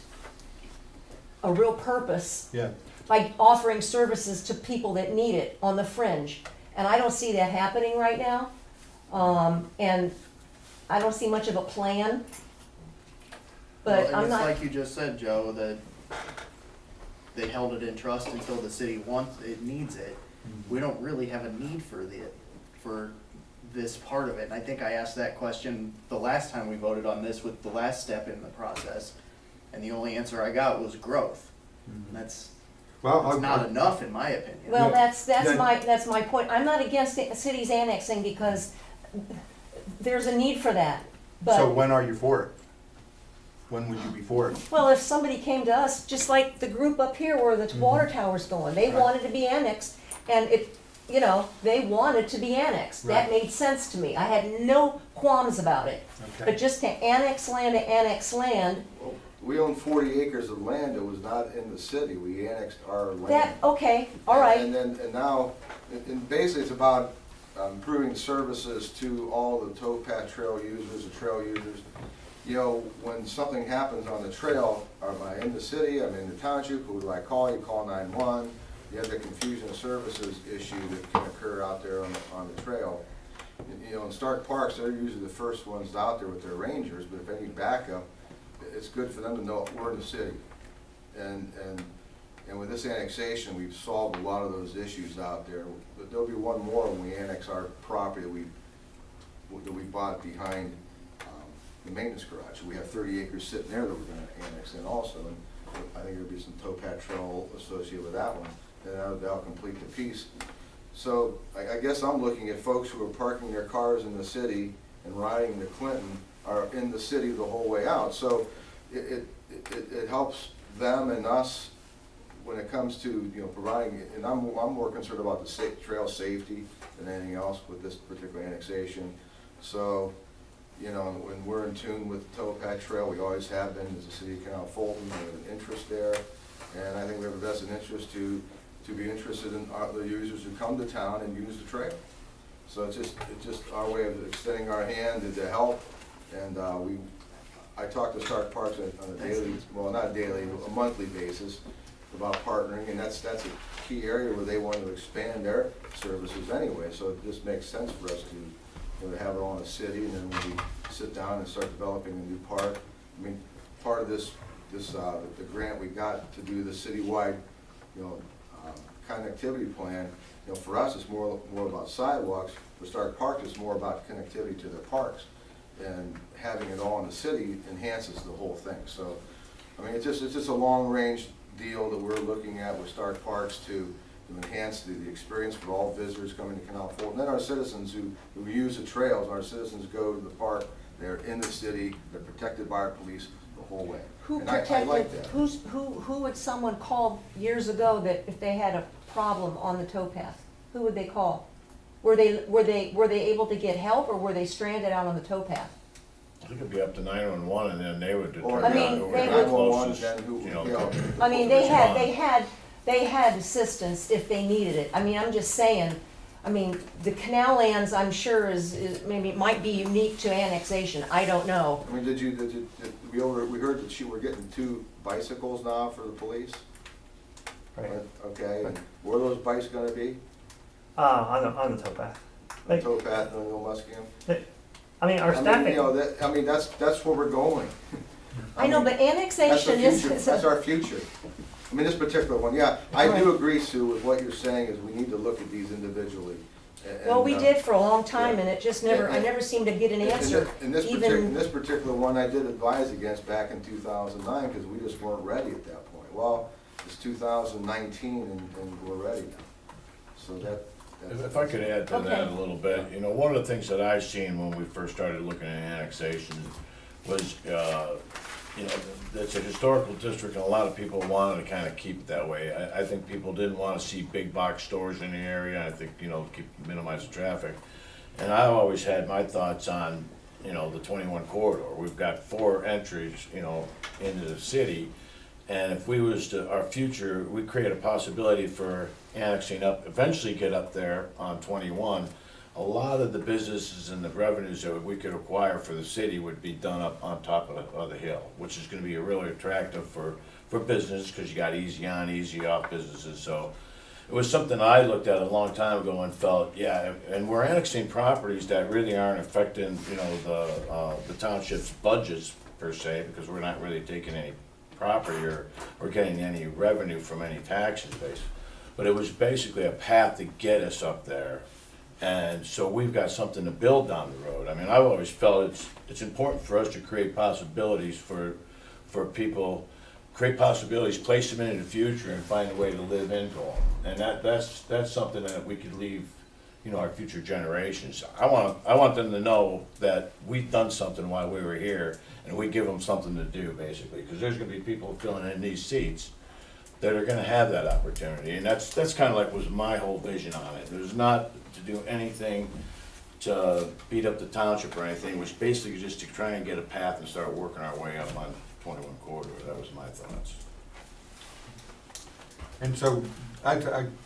Speaker 3: a real purpose,
Speaker 1: Yeah.
Speaker 3: by offering services to people that need it on the fringe, and I don't see that happening right now, and I don't see much of a plan, but
Speaker 2: Well,
Speaker 3: I'm
Speaker 2: and
Speaker 3: not.
Speaker 2: it's like you just said, Joe, that they held it in trust until the city wants, it needs it. We don't really have a need for this part of it, and I think I asked that question the last time we voted on this with the last step in the process, and the only answer I got was growth. And that's
Speaker 1: Well,
Speaker 2: not enough, in my opinion.
Speaker 3: Well,
Speaker 1: Yeah.
Speaker 3: that's my point. I'm not against the cities annexing because there's a need for that.
Speaker 1: so
Speaker 3: But,
Speaker 1: when are you for it? When would you be for it?
Speaker 3: well, if somebody came to us, just like the group up here where the water tower's going, they
Speaker 1: Right.
Speaker 3: wanted to be annexed and they wanted to be annexed. That
Speaker 1: Right.
Speaker 3: made sense to me. I had no qualms about it.
Speaker 1: Okay.
Speaker 3: But just to annex land,
Speaker 6: Well, we own 40 acres of land that was not in the city. We annexed our land.
Speaker 3: that, okay, all right.
Speaker 6: And now, and basically it's about improving services to all the towpath trail users, the trail users. When something happens on the trail, am I in the city, I'm in the township, who do I call? You call 911. You have the confusion of services issue that can occur out there on the trail. In Stark Parks, they're usually the first ones out there with their rangers, but if any backup, it's good for them to know we're in the city. And with this annexation, we've solved a lot of those issues out there. But there'll be one more when we annex our property that we bought behind the maintenance garage. We have 30 acres sitting there that we're gonna annex in also, and I think there'll be some towpath trail associated with that one, and that'll complete the piece. So I guess I'm looking at folks who are parking their cars in the city and riding to Clinton are in the city the whole way out. So it helps them and us when it comes to, providing, and I'm more concerned about the trail safety than anything else with this particular annexation. So, when we're in tune with the towpath trail, we always have been as a city of Canal Fulton, we have an interest there. And I think we have a vested interest to be interested in the users who come to town and use the trail. So it's just our way of extending our hand to help. And I talk to Stark Parks on a daily, well, not daily, a monthly basis about partnering, and that's a key area where they want to expand their services anyway. So it just makes sense for us to have it all in the city, and then when we sit down and start developing a new park. I mean, part of the grant we got to do the citywide, connectivity plan, for us, it's more about sidewalks. For Stark Park, it's more about connectivity to their parks. And having it all in the city enhances the whole thing. So, I mean, it's just a long-range deal that we're looking at with Stark Parks to to enhance the experience for all visitors coming to Canal Fulton. Then our citizens who use the trails, our citizens go to the park, they're in the city, they're protected by our police the whole way.
Speaker 3: Who
Speaker 6: And I like that.
Speaker 3: who would someone call years ago that if they had a problem on the towpath? Who would they call? Were they able to get help, or were they stranded out on the towpath?
Speaker 5: I think it'd be up to 911 and then they would
Speaker 6: Or,
Speaker 5: determine.
Speaker 3: I mean,
Speaker 5: who
Speaker 3: they
Speaker 5: the
Speaker 3: would-
Speaker 6: 911,
Speaker 5: closest,
Speaker 6: then who,
Speaker 5: you know,
Speaker 6: you know.
Speaker 3: I mean, they had assistance if they needed it. I mean, I'm just saying, I mean, the canal lands, I'm sure is maybe, might be unique to annexation, I don't know.
Speaker 6: I mean, we heard that you were getting 2 bicycles now for the police?
Speaker 1: Right.
Speaker 6: Okay, and where are those bikes gonna be?
Speaker 7: On the towpath. Like,
Speaker 6: Towpath and New Muskim?
Speaker 7: I mean, our
Speaker 6: I mean,
Speaker 7: staffing.
Speaker 6: you know, that's where we're going.
Speaker 3: I know, but
Speaker 6: That's the
Speaker 3: annexation
Speaker 6: future,
Speaker 3: is,
Speaker 6: that's our future. I mean, this particular one, yeah, I do agree, Sue, with what you're saying, is we need to look at these individually.
Speaker 3: well, we did for a long time,
Speaker 6: yeah.
Speaker 3: and it just never, I never seemed to get an answer,
Speaker 6: In this
Speaker 3: even,
Speaker 6: particular one, I did advise against back in 2009, because we just weren't ready at that point. Well, it's 2019, and we're ready now. So that's.
Speaker 5: If I could add to that
Speaker 3: Okay.
Speaker 5: a little bit, you know, one of the things that I've seen when we first started looking at annexation was, you know, it's a historical district and a lot of people wanted to kind of keep it that way. I think people didn't want to see big box stores in the area. I think, you know, minimize the traffic. And I always had my thoughts on, you know, the 21 corridor. We've got 4 entries, you know, into the city. And if we was to, our future, we create a possibility for annexing up, eventually get up there on 21. A lot of the businesses and the revenues that we could acquire for the city would be done up on top of the hill, which is gonna be really attractive for business, because you got easy on, easy off businesses. So it was something I looked at a long time ago and felt, yeah, and we're annexing properties that really aren't affecting, you know, the township's budgets per se, because we're not really taking any property or getting any revenue from any taxes base. But it was basically a path to get us up there. And so we've got something to build down the road. I mean, I've always felt it's important for us to create possibilities for people, create possibilities, place them into the future and find a way to live into them. And that's something that we could leave, you know, our future generations. I want them to know that we've done something while we were here, and we give them something to do, basically, because there's gonna be people filling in these seats that are gonna have that opportunity, and that's kind of like was my whole vision on it. It was not to do anything to beat up the township or anything, it was basically just to try and get a path and start working our way up on 21 corridor. That was my thoughts.
Speaker 1: And so,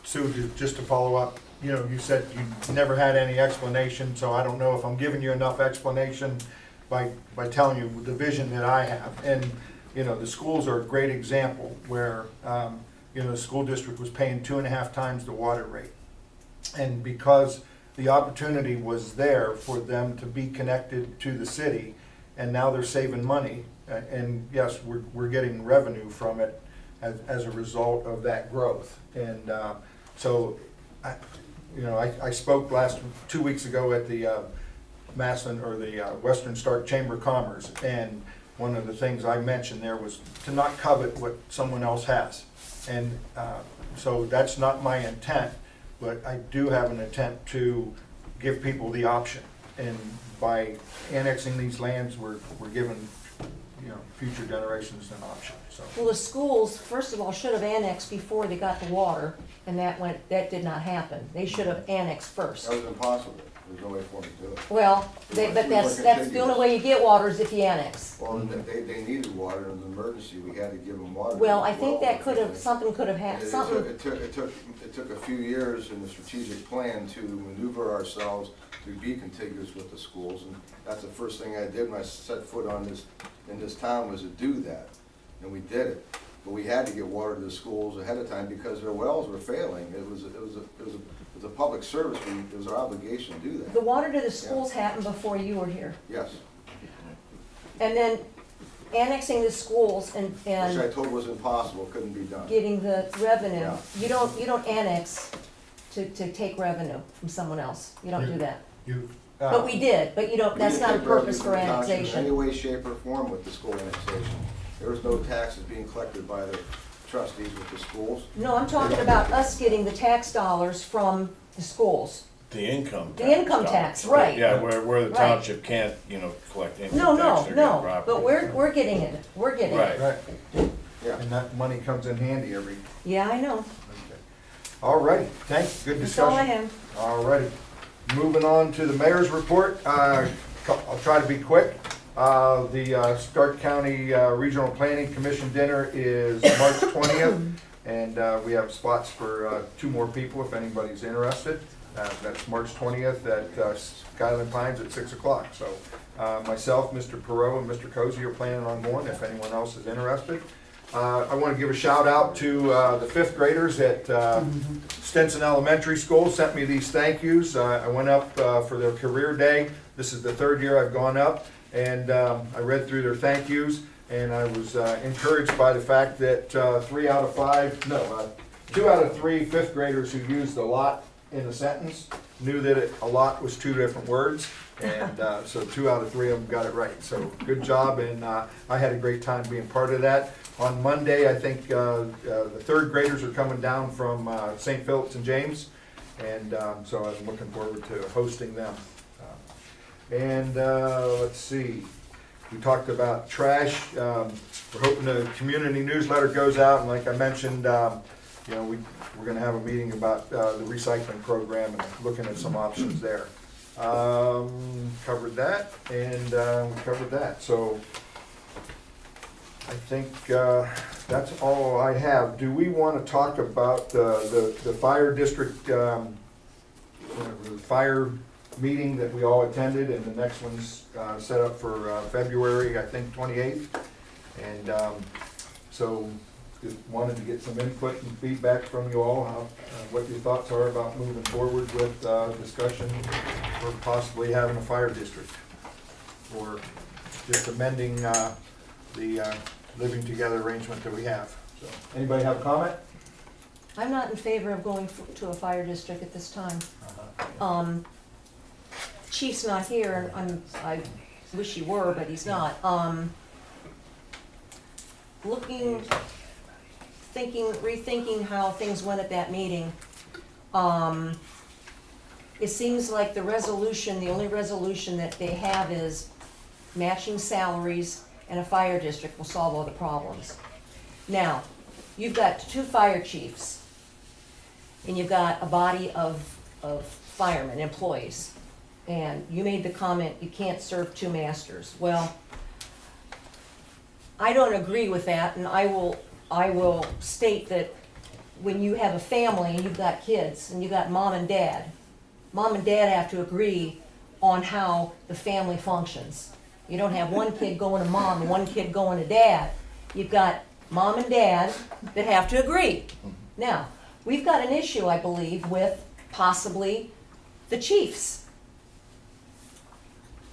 Speaker 1: Sue, just to follow up, you know, you said you never had any explanation, so I don't know if I'm giving you enough explanation by telling you the vision that I have. And, you know, the schools are a great example where, you know, the school district was paying 2.5 times the water rate. And because the opportunity was there for them to be connected to the city, and now they're saving money, and yes, we're getting revenue from it as a result of that growth. And so, I spoke 2 weeks ago at the Massillon, or the Western Stark Chamber of Commerce, and one of the things I mentioned there was to not covet what someone else has. And so that's not my intent, but I do have an intent to give people the option. And by annexing these lands, we're giving, you know, future generations an option, so.
Speaker 3: well, the schools, first of all, should have annexed before they got the water, and that did not happen. They should have annexed first.
Speaker 6: That was impossible. There's no way for them to do it.
Speaker 3: Well, but that's the only way you get water is if you annex.
Speaker 6: Well, and they needed water in an emergency, we had to give them water.
Speaker 3: Well, I think that something could have
Speaker 6: And
Speaker 3: happened,
Speaker 6: It
Speaker 3: something,
Speaker 6: took a few years in the strategic plan to maneuver ourselves to be contiguous with the schools, and that's the first thing I did when I set foot in this town, was to do that, and we did it. But we had to get water to the schools ahead of time because their wells were failing. It was a public service, it was our obligation to do
Speaker 3: the
Speaker 6: that.
Speaker 3: water to the schools happened before you were here.
Speaker 6: Yes,
Speaker 3: And then annexing the schools and
Speaker 6: which I told was impossible, couldn't be done.
Speaker 3: getting the revenue.
Speaker 6: Yeah.
Speaker 3: You don't annex to take revenue from someone else. You don't do that. But we did, but you don't,
Speaker 6: We
Speaker 3: that's
Speaker 6: didn't
Speaker 3: not a
Speaker 6: take revenue
Speaker 3: purpose
Speaker 6: from
Speaker 3: for
Speaker 6: the township
Speaker 3: annexation.
Speaker 6: in any way, shape, or form with the school annexation. There was no taxes being collected by the trustees with the schools.
Speaker 3: No, I'm talking about us getting the tax dollars from the schools.
Speaker 5: The income tax.
Speaker 3: The income tax, right.
Speaker 5: Yeah, where the
Speaker 3: Right.
Speaker 5: township can't, collect income
Speaker 3: No,
Speaker 5: tax,
Speaker 3: no,
Speaker 5: they're getting
Speaker 3: no,
Speaker 5: property.
Speaker 3: but we're getting it, we're getting it.
Speaker 5: Right.
Speaker 1: Right,
Speaker 6: Yeah.
Speaker 1: and that money comes in handy every,
Speaker 3: Yeah, I know,
Speaker 1: okay. All righty, thanks, good
Speaker 3: that's all I
Speaker 1: discussion.
Speaker 3: have.
Speaker 1: All righty, moving on to the mayor's report. I'll try to be quick. The Stark County Regional Planning Commission dinner is March 20th, and we have spots for 2 more people if anybody's interested. That's March 20th at Skyland Pines at 6 o'clock. So myself, Mr. Perot, and Mr. Cozy are planning on going if anyone else is interested. I want to give a shout out to the 5th graders at Stinson Elementary School. Sent me these thank yous. I went up for their career day. This is the 3rd year I've gone up, and I read through their thank yous, and I was encouraged by the fact that 2 out of 3 5th graders who used a lot in a sentence knew that a lot was 2 different words, and so 2 out of 3 of them got it right. So good job, and I had a great time being part of that. On Monday, I think the 3rd graders are coming down from St. Philip's and James, and so I'm looking forward to hosting them. And let's see, we talked about trash. We're hoping the community newsletter goes out, and like I mentioned, we're gonna have a meeting about the recycling program and looking at some options there. Covered that, and we covered that, so I think that's all I have. Do we want to talk about the fire district, the fire meeting that we all attended, and the next one's set up for February, I think, 28th? And so just wanted to get some input and feedback from you all, how, what your thoughts are about moving forward with discussion for possibly having a fire district, or just amending the living together arrangement that we have. So, anybody have a comment?
Speaker 3: I'm not in favor of going to a fire district at this time. Chief's not here, and I wish he were, but he's not. Rethinking how things went at that meeting, it seems like the only resolution that they have is matching salaries, and a fire district will solve all the problems. Now, you've got 2 fire chiefs, and you've got a body of firemen, employees. And you made the comment, you can't serve 2 masters. Well, I don't agree with that, and I will state that when you have a family and you've got kids, and you've got mom and dad have to agree on how the family functions. You don't have one kid going to mom and one kid going to dad. You've got mom and dad that have to agree. Now, we've got an issue, I believe, with possibly the chiefs.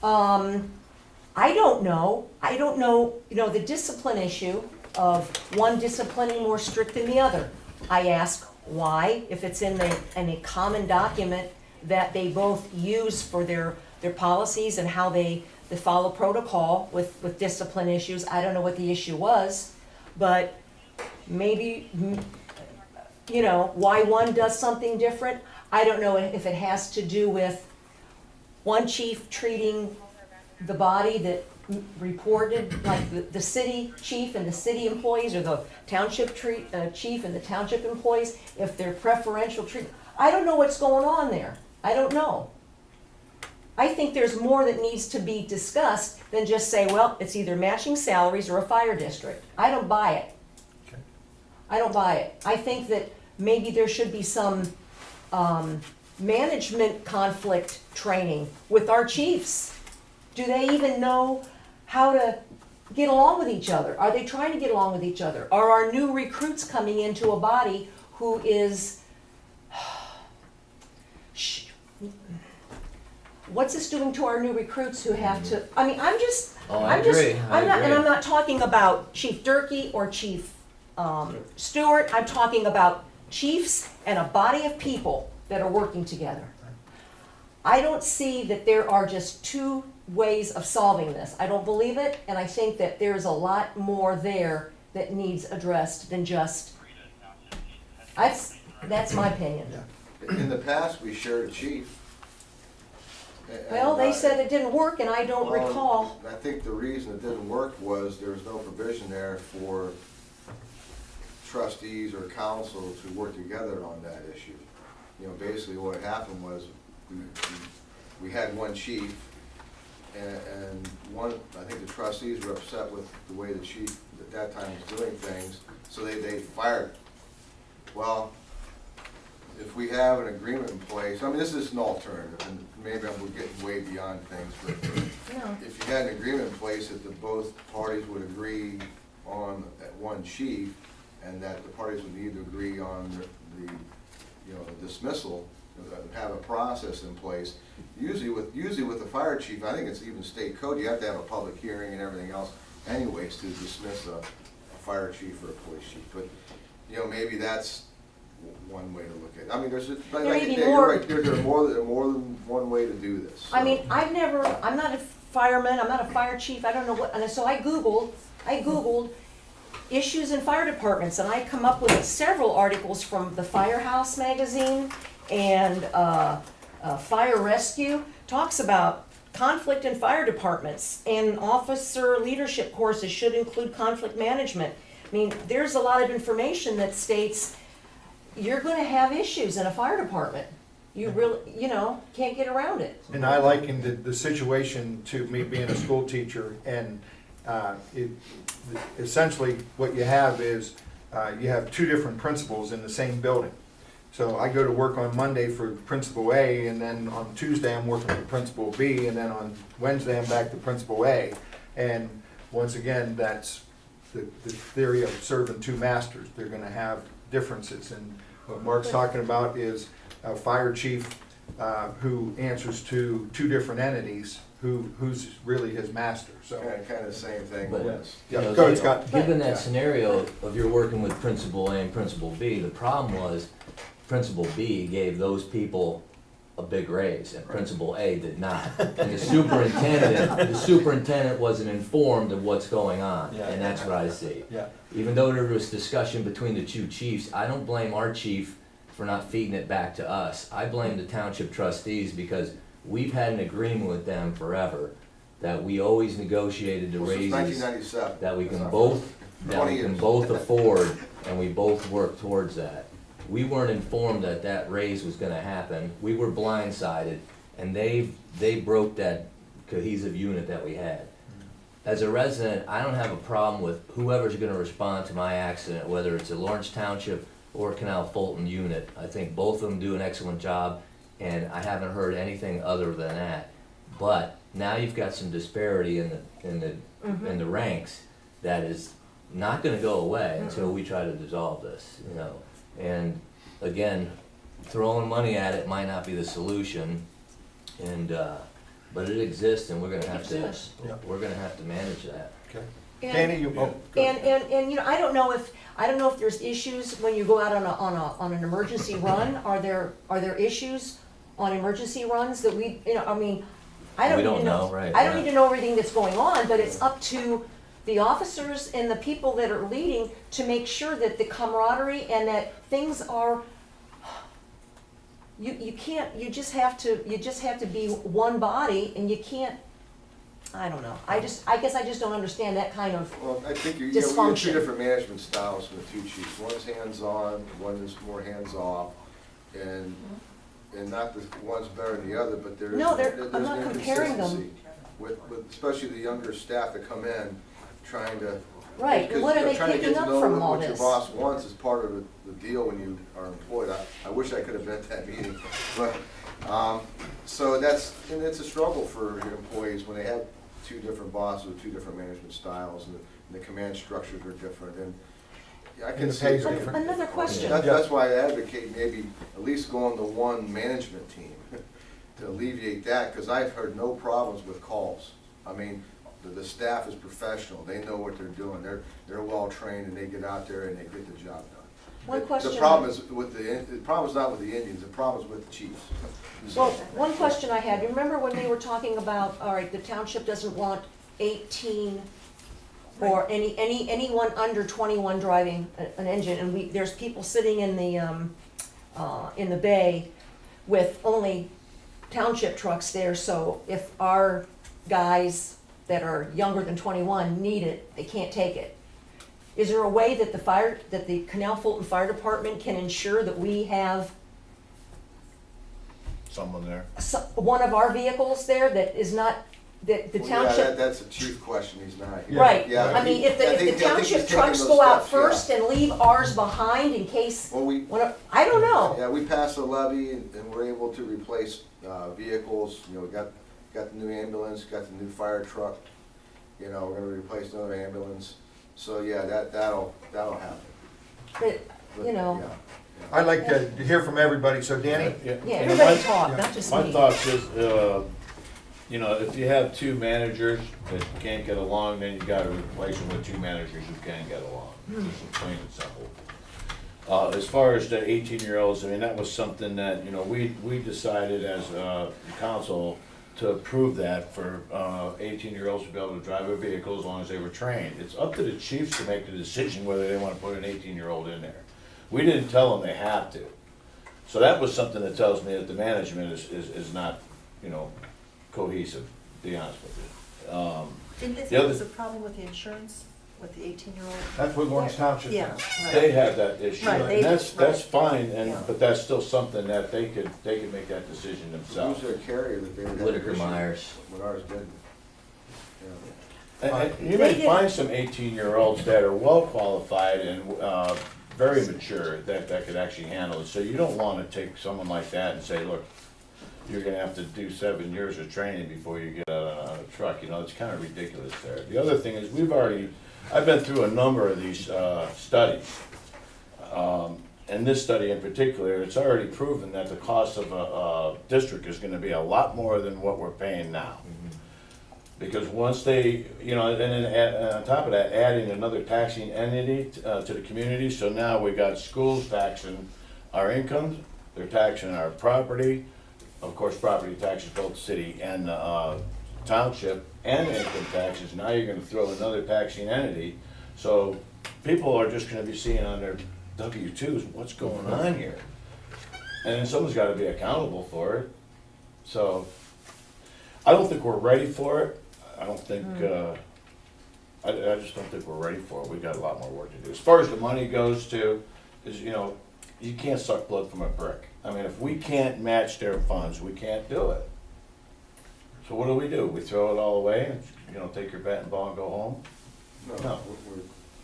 Speaker 3: I don't know, the discipline issue of one disciplining more strict than the other. I ask why, if it's in a common document that they both use for their policies and how they follow protocol with discipline issues. I don't know what the issue was, but maybe, why one does something different. I don't know if it has to do with one chief treating the body that reported, like the city chief and the city employees, or the township chief and the township employees, if they're preferential treatment. I don't know what's going on there. I don't know. I think there's more that needs to be discussed than just say, well, it's either matching salaries or a fire district. I don't buy it.
Speaker 1: Okay.
Speaker 3: I don't buy it. I think that maybe there should be some management conflict training with our chiefs. Do they even know how to get along with each other? Are they trying to get along with each other? Are our new recruits coming into a body who is, what's this doing to our new recruits who have to, I mean, I'm not talking about Chief Durkee or Chief Stewart. I'm talking about chiefs and a body of people that are working together. I don't see that there are just 2 ways of solving this. I don't believe it, and I think that there's a lot more there that needs addressed than just, that's my opinion.
Speaker 6: In the past, we shared a chief.
Speaker 3: Well, they said it didn't work, and I don't
Speaker 6: Well,
Speaker 3: recall.
Speaker 6: I think the reason it didn't work was there was no provision there for trustees or council to work together on that issue. You know, basically what happened was, we had one chief, and one, I think the trustees were upset with the way the chief at that time was doing things, so they fired him. Well, if we have an agreement in place, I mean, this is an alternative, and maybe we're getting way beyond things, but
Speaker 3: No.
Speaker 6: if you had an agreement in place that the both parties would agree on that one chief, and that the parties would need to agree on the dismissal, have a process in place. Usually with the fire chief, I think it's even state code, you have to have a public hearing and everything else anyways to dismiss a fire chief or a police chief. But, you know, maybe that's one way to look at it. I mean, there's,
Speaker 3: may be
Speaker 6: you're
Speaker 3: more-
Speaker 6: right, there are more than one way to do this.
Speaker 3: I mean, I'm not a fireman, I'm not a fire chief, I don't know what, and so I Googled issues in fire departments, and I come up with several articles from the Firehouse magazine and Fire Rescue, talks about conflict in fire departments, and officer leadership courses should include conflict management. I mean, there's a lot of information that states you're gonna have issues in a fire department. You really, can't get around it.
Speaker 1: And I liken the situation to me being a school teacher, and essentially what you have is, you have two different principals in the same building. So I go to work on Monday for Principal A, and then on Tuesday I'm working for Principal B, and then on Wednesday I'm back to Principal A. And once again, that's the theory of serving two masters. They're gonna have differences, and what Mark's talking about is a fire chief who answers to two different entities, who's really his master, so.
Speaker 6: Kind of the same thing
Speaker 12: But-
Speaker 6: with
Speaker 12: You know,
Speaker 1: Go ahead, Scott.
Speaker 12: Given
Speaker 1: Yeah.
Speaker 12: that scenario of you're working with Principal A and Principal B, the problem was Principal B gave those people a big raise, and Principal A did not. And the superintendent wasn't informed of what's going on, and that's what I see.
Speaker 1: Yeah.
Speaker 12: Even though there was discussion between the two chiefs, I don't blame our chief for not feeding it back to us. I blame the township trustees, because we've had an agreement with them forever that we always negotiated the
Speaker 6: Well, since
Speaker 12: raises
Speaker 6: 1997.
Speaker 12: that we
Speaker 6: That's
Speaker 12: can
Speaker 6: not-
Speaker 12: both, that
Speaker 6: 20
Speaker 12: we can
Speaker 6: years.
Speaker 12: both afford, and we both work towards that. We weren't informed that that raise was gonna happen, we were blindsided, and they broke that cohesive unit that we had. As a resident, I don't have a problem with whoever's gonna respond to my accident, whether it's a Lawrence Township or Canal Fulton unit. I think both of them do an excellent job, and I haven't heard anything other than that. But now you've got some disparity in the ranks that is not gonna go away until we try to dissolve this, And again, throwing money at it might not be the solution, but it exists, and we're gonna have to,
Speaker 3: Exists.
Speaker 12: we're gonna have to manage that.
Speaker 1: Okay.
Speaker 3: And-
Speaker 1: Danny, you, oh, go ahead.
Speaker 3: And I don't know if there's issues when you go out on an emergency run. Are there issues on emergency runs that we, I mean, I don't
Speaker 12: We don't
Speaker 3: even know.
Speaker 12: know, right,
Speaker 3: I don't
Speaker 12: yeah.
Speaker 3: need to know everything that's going on, but it's up to the officers and the people that are leading to make sure that the camaraderie and that things are, you just have to be one body, and you can't, I don't know. I guess I just don't understand that kind of,
Speaker 6: Well, I think we have two
Speaker 3: Dysfunction.
Speaker 6: different management styles from the two chiefs. One's hands-on, one is more hands-off, and not that one's better than the other, but there's
Speaker 3: No,
Speaker 6: there's
Speaker 3: I'm not comparing them.
Speaker 6: inconsistency with especially the younger staff that come in, trying to.
Speaker 3: right, and
Speaker 6: because,
Speaker 3: what are
Speaker 6: you know,
Speaker 3: they
Speaker 6: trying to
Speaker 3: picking
Speaker 6: get to
Speaker 3: up
Speaker 6: know
Speaker 3: from all
Speaker 6: what your
Speaker 3: this?
Speaker 6: boss wants is part of the deal when you are employed. I wish I could have been at that meeting, but, so it's a struggle for your employees when they have two different bosses with two different management styles, and the command structures are different, and I can
Speaker 1: And the
Speaker 6: see.
Speaker 1: pay's different.
Speaker 3: Another question.
Speaker 6: That's why I advocate maybe at least going to one management team to alleviate that, because I've heard no problems with calls. I mean, the staff is professional, they know what they're doing, they're well-trained, and they get out there and they get the job done.
Speaker 3: One question.
Speaker 6: The problem is the problem is not with the Indians, the problem is with the chiefs.
Speaker 3: Well, one question I had, you remember when we were talking about, all right, the township doesn't want 18 for anyone under 21 driving an engine, and there's people sitting in the bay with only township trucks there, so if our guys that are younger than 21 need it, they can't take it. Is there a way that the Canal Fulton Fire Department can ensure that we have
Speaker 5: Someone there.
Speaker 3: one of our vehicles there that is not, that the
Speaker 6: Well, yeah,
Speaker 3: township?
Speaker 6: that's a chief question, he's not here.
Speaker 3: Right,
Speaker 6: Yeah,
Speaker 3: I mean, if
Speaker 6: I
Speaker 3: the
Speaker 6: think
Speaker 3: township
Speaker 6: he's
Speaker 3: trucks
Speaker 6: taking
Speaker 3: go
Speaker 6: those
Speaker 3: out
Speaker 6: steps, yeah.
Speaker 3: first and leave ours behind in case,
Speaker 6: Well,
Speaker 3: I don't know.
Speaker 6: yeah, we passed a levy and we're able to replace vehicles, you know, got the new ambulance, got the new fire truck, you know, we're gonna replace another ambulance. So, yeah, that'll happen.
Speaker 3: But, you know,
Speaker 6: Yeah, yeah.
Speaker 1: I'd like to hear from everybody, so Danny?
Speaker 3: yeah,
Speaker 5: And
Speaker 3: everybody
Speaker 5: my-
Speaker 3: talk, not just
Speaker 5: My
Speaker 3: me.
Speaker 5: thoughts is, you know, if you have two managers that can't get along, then you gotta replace them with two managers who can get along. Just plain and simple. As far as the 18-year-olds, I mean, that was something that, you know, we decided as a council to approve that for 18-year-olds to be able to drive a vehicle as long as they were trained. It's up to the chiefs to make the decision whether they wanna put an 18-year-old in there. We didn't tell them they have to. So that was something that tells me that the management is not, you know, cohesive, to be honest with you.
Speaker 8: Didn't they
Speaker 5: The
Speaker 8: say there
Speaker 5: other-
Speaker 8: was a problem with the insurance, with the 18-year-old?
Speaker 1: That's what Lawrence Township
Speaker 8: Yeah,
Speaker 1: has.
Speaker 5: They
Speaker 8: right.
Speaker 5: have that issue,
Speaker 8: Right, they
Speaker 5: and that's
Speaker 8: just-
Speaker 5: fine,
Speaker 8: Yeah.
Speaker 5: but that's still something that they could make that decision
Speaker 6: Who's
Speaker 5: themselves.
Speaker 6: their carrier that they would have?
Speaker 12: Whitaker
Speaker 6: issue
Speaker 12: Myers.
Speaker 6: When ours didn't. Yeah.
Speaker 5: And you may find some 18-year-olds that are well qualified and very mature that could actually handle it. So you don't want to take someone like that and say, look, you're gonna have to do 7 years of training before you get out on a truck. You know, it's kind of ridiculous there. The other thing is, I've been through a number of these studies. And this study in particular, it's already proven that the cost of a district is gonna be a lot more than what we're paying now. Because once they, you know, and then on top of that, adding another taxing entity to the community, so now we got schools taxing our incomes, they're taxing our property, of course, property taxes both the city and township, and income taxes, now you're gonna throw another taxing entity, so people are just gonna be seeing on their W-2s, what's going on here? And then someone's gotta be accountable for it, so, I don't think we're ready for it. I don't think, I just don't think we're ready for it. We got a lot more work to do. As far as the money goes to, is, you know, you can't suck blood from a brick. I mean, if we can't match their funds, we can't do it. So what do? We throw it all away and, you know, take your bat and ball and go home? No.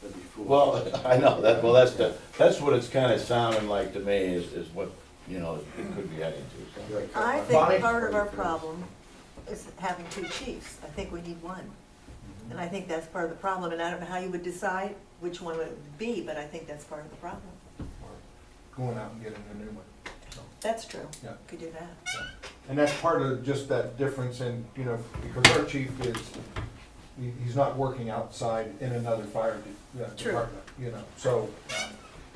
Speaker 6: That'd be foolish.
Speaker 5: Well, I know, that's what it's kinda sounding like to me, is what, you know, it could be heading to, so.
Speaker 6: Like,
Speaker 8: I
Speaker 1: Bonnie?
Speaker 8: think part of our problem is having two chiefs. I think we need one. And I think that's part of the problem, and I don't know how you would decide which one it would be, but I think that's part of the problem.
Speaker 1: Going out and getting a new one. So,
Speaker 8: That's true.
Speaker 1: Yeah.
Speaker 8: Could do that.
Speaker 1: and that's part of just that difference in, you know, because our chief is, he's not working outside in another fire
Speaker 8: True.
Speaker 1: department, you know, so.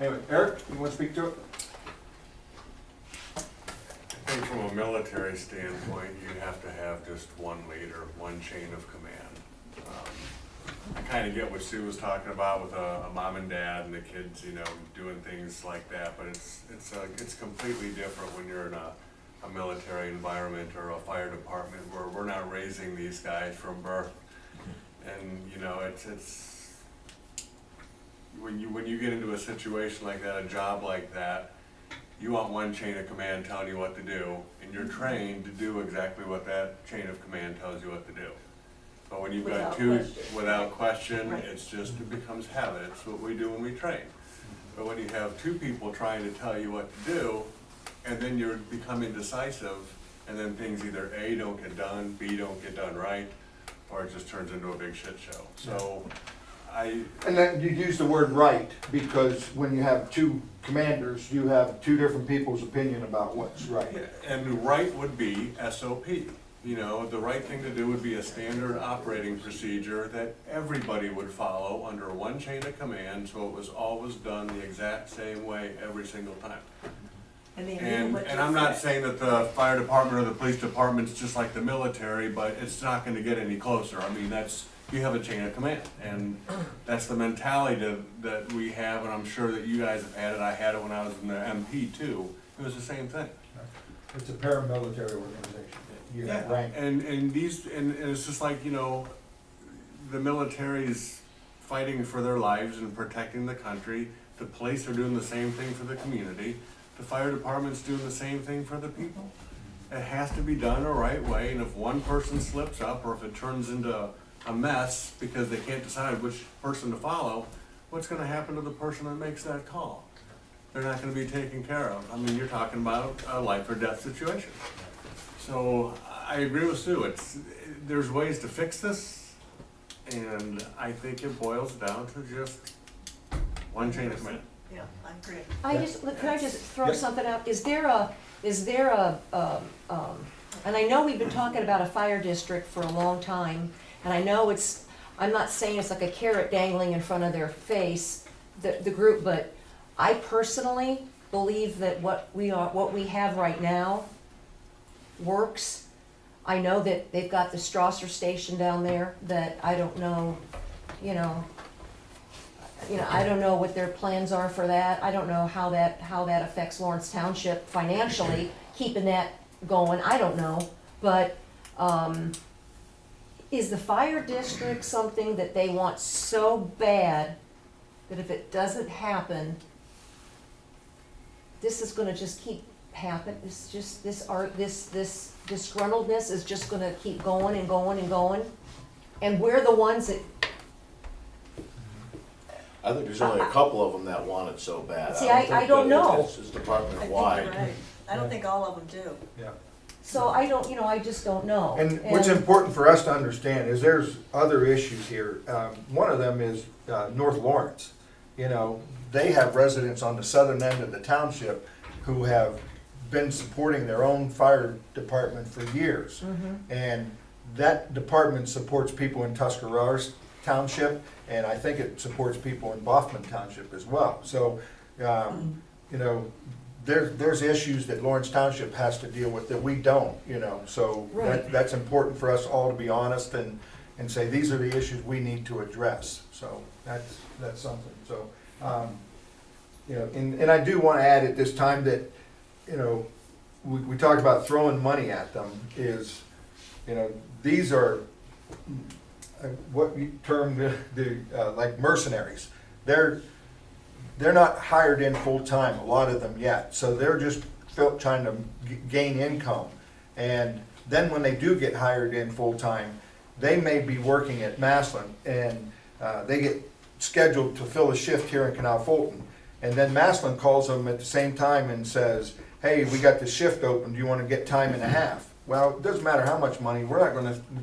Speaker 1: Anyway, Eric, you wanna speak to it?
Speaker 9: I think from a military standpoint, you have to have just one leader, one chain of command. I kind of get what Sue was talking about with a mom and dad and the kids, you know, doing things like that, but it's completely different when you're in a military environment or a fire department where we're not raising these guys from birth. And, you know, it's when you get into a situation like that, a job like that, you want one chain of command telling you what to do, and you're trained to do exactly what that chain of command tells you what to do. But when you've got
Speaker 8: Without
Speaker 9: two,
Speaker 8: question.
Speaker 9: without question,
Speaker 8: Right.
Speaker 9: it becomes habit, it's what we do when we train. But when you have two people trying to tell you what to do, and then you're becoming indecisive, and then things either A, don't get done, B, don't get done right, or it just turns into a big shit show. So,
Speaker 1: And then you use the word right, because when you have two commanders, you have two different people's opinion about what's right.
Speaker 9: and right would be SOP. You know, the right thing to do would be a standard operating procedure that everybody would follow under one chain of command, so it was always done the exact same way every single time. And I'm not saying that the fire department or the police department's just like the military, but it's not gonna get any closer. I mean, you have a chain of command. And that's the mentality that we have, and I'm sure that you guys have had it. I had it when I was in the MP too. It was the same thing.
Speaker 1: It's a paramilitary organization. You have rank.
Speaker 9: And it's just like, you know, the military's fighting for their lives and protecting the country. The police are doing the same thing for the community. The fire department's doing the same thing for the people. It has to be done the right way, and if one person slips up, or if it turns into a mess because they can't decide which person to follow, what's gonna happen to the person that makes that call? They're not gonna be taken care of. I mean, you're talking about a life or death situation. So I agree with Sue, there's ways to fix this, and I think it boils down to just one chain of command.
Speaker 8: Yeah, I agree.
Speaker 3: Can I just throw
Speaker 1: Yeah.
Speaker 3: something out? Is there a, and I know we've been talking about a fire district for a long time, and I know I'm not saying it's like a carrot dangling in front of their face, the group, but I personally believe that what we have right now works. I know that they've got the Strasser station down there that I don't know, I don't know what their plans are for that. I don't know how that affects Lawrence Township financially, keeping that going. I don't know. But is the fire district something that they want so bad that if it doesn't happen, this is gonna just keep happening? It's just this disgruntledness is just gonna keep going and going and going? And we're the ones that,
Speaker 5: I think there's only a couple of them that want it so bad.
Speaker 3: See,
Speaker 5: think
Speaker 3: I don't
Speaker 5: that
Speaker 3: know.
Speaker 5: It's
Speaker 8: I think
Speaker 5: department-wide.
Speaker 8: you're right. I don't think all of them do.
Speaker 1: Yeah.
Speaker 3: so I don't, I just don't know.
Speaker 1: And what's important for us to understand is there's other issues here. One of them is North Lawrence. They have residents on the southern end of the township who have been supporting their own fire department for years. And that department supports people in Tuscarawas Township, and I think it supports people in Baughman Township as well. So, there's issues that Lawrence Township has to deal with that we don't, so
Speaker 3: Right.
Speaker 1: that's important for us all to be honest and say, these are the issues we need to address. So that's something, so, and I do want to add at this time that, we talk about throwing money at them is, these are what you term like mercenaries. They're not hired in full-time, a lot of them yet, so they're just trying to gain income. And then when they do get hired in full-time, they may be working at Maslin, and they get scheduled to fill a shift here in Canal Fulton. And then Maslin calls them at the same time and says, hey, we got this shift open, do you want to get time and a half? Well, it doesn't matter how much money, we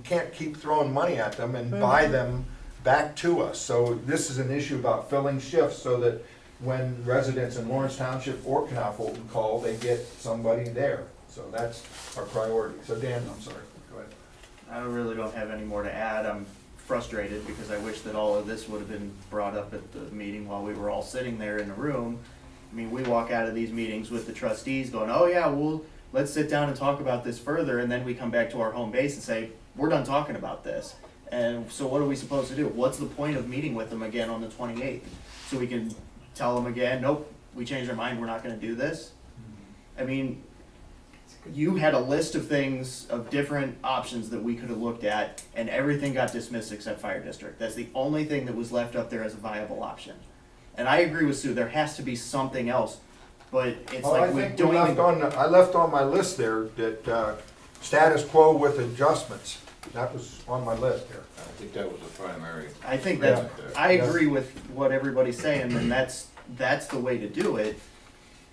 Speaker 1: can't keep throwing money at them and buy them back to us. So this is an issue about filling shifts so that when residents in Lawrence Township or Canal Fulton call, they get somebody there. So that's our priority. So Dan, I'm sorry, go ahead.
Speaker 2: I really don't have any more to add. I'm frustrated because I wish that all of this would have been brought up at the meeting while we were all sitting there in the room. I mean, we walk out of these meetings with the trustees going, oh yeah, let's sit down and talk about this further, and then we come back to our home base and say, we're done talking about this. And so what are we supposed to do? What's the point of meeting with them again on the 28th? So we can tell them again, nope, we changed our mind, we're not gonna do this? I mean, you had a list of things, of different options that we could have looked at, and everything got dismissed except fire district. That's the only thing that was left up there as a viable option. And I agree with Sue, there has to be something else, but it's
Speaker 1: Well,
Speaker 2: like
Speaker 1: I
Speaker 2: we
Speaker 1: think
Speaker 2: don't even.
Speaker 1: I left on my list there that status quo with adjustments. That was on my list here.
Speaker 5: I think that was the primary.
Speaker 2: I think that's,
Speaker 5: Yeah.
Speaker 2: I agree with what everybody's saying, and that's the way to do it.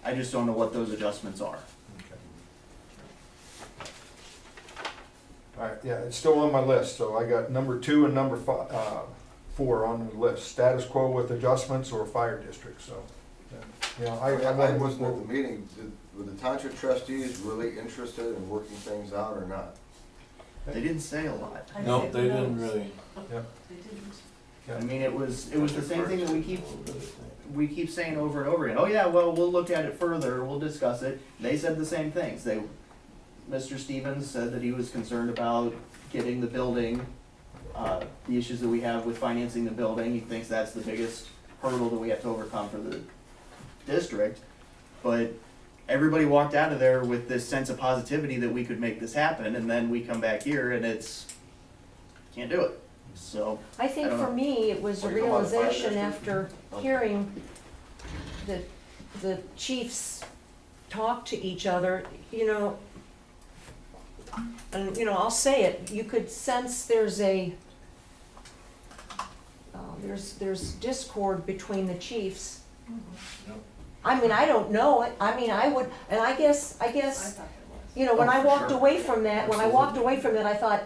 Speaker 2: I just don't know what those adjustments are.
Speaker 1: All right, yeah, it's still on my list, so I got number 2 and number 4 on the list. Status quo with adjustments or fire district, so.
Speaker 6: I wasn't at the meeting. Were the township trustees really interested in working things out or not?
Speaker 2: They didn't say a lot.
Speaker 5: No, they didn't really.
Speaker 2: I mean, it was the same thing that we keep saying over and over again. Oh yeah, well, we'll look at it further, we'll discuss it. They said the same things. Mr. Stevens said that he was concerned about getting the building the issues that we have with financing the building. He thinks that's the biggest hurdle that we have to overcome for the district. But everybody walked out of there with this sense of positivity that we could make this happen, and then we come back here and can't do it. So,
Speaker 3: I think
Speaker 2: I don't
Speaker 3: for
Speaker 2: know.
Speaker 3: me, it was a
Speaker 6: Well, you come out of the fire
Speaker 3: realization
Speaker 6: district?
Speaker 3: after hearing the chiefs talk to each other, you know, and, you know, I'll say it, you could sense there's there's discord between the chiefs. I mean, I don't know it, I mean, I would, and I guess, you know, when
Speaker 2: Oh,
Speaker 3: I
Speaker 2: for
Speaker 3: walked
Speaker 2: sure.
Speaker 3: away from that, I thought,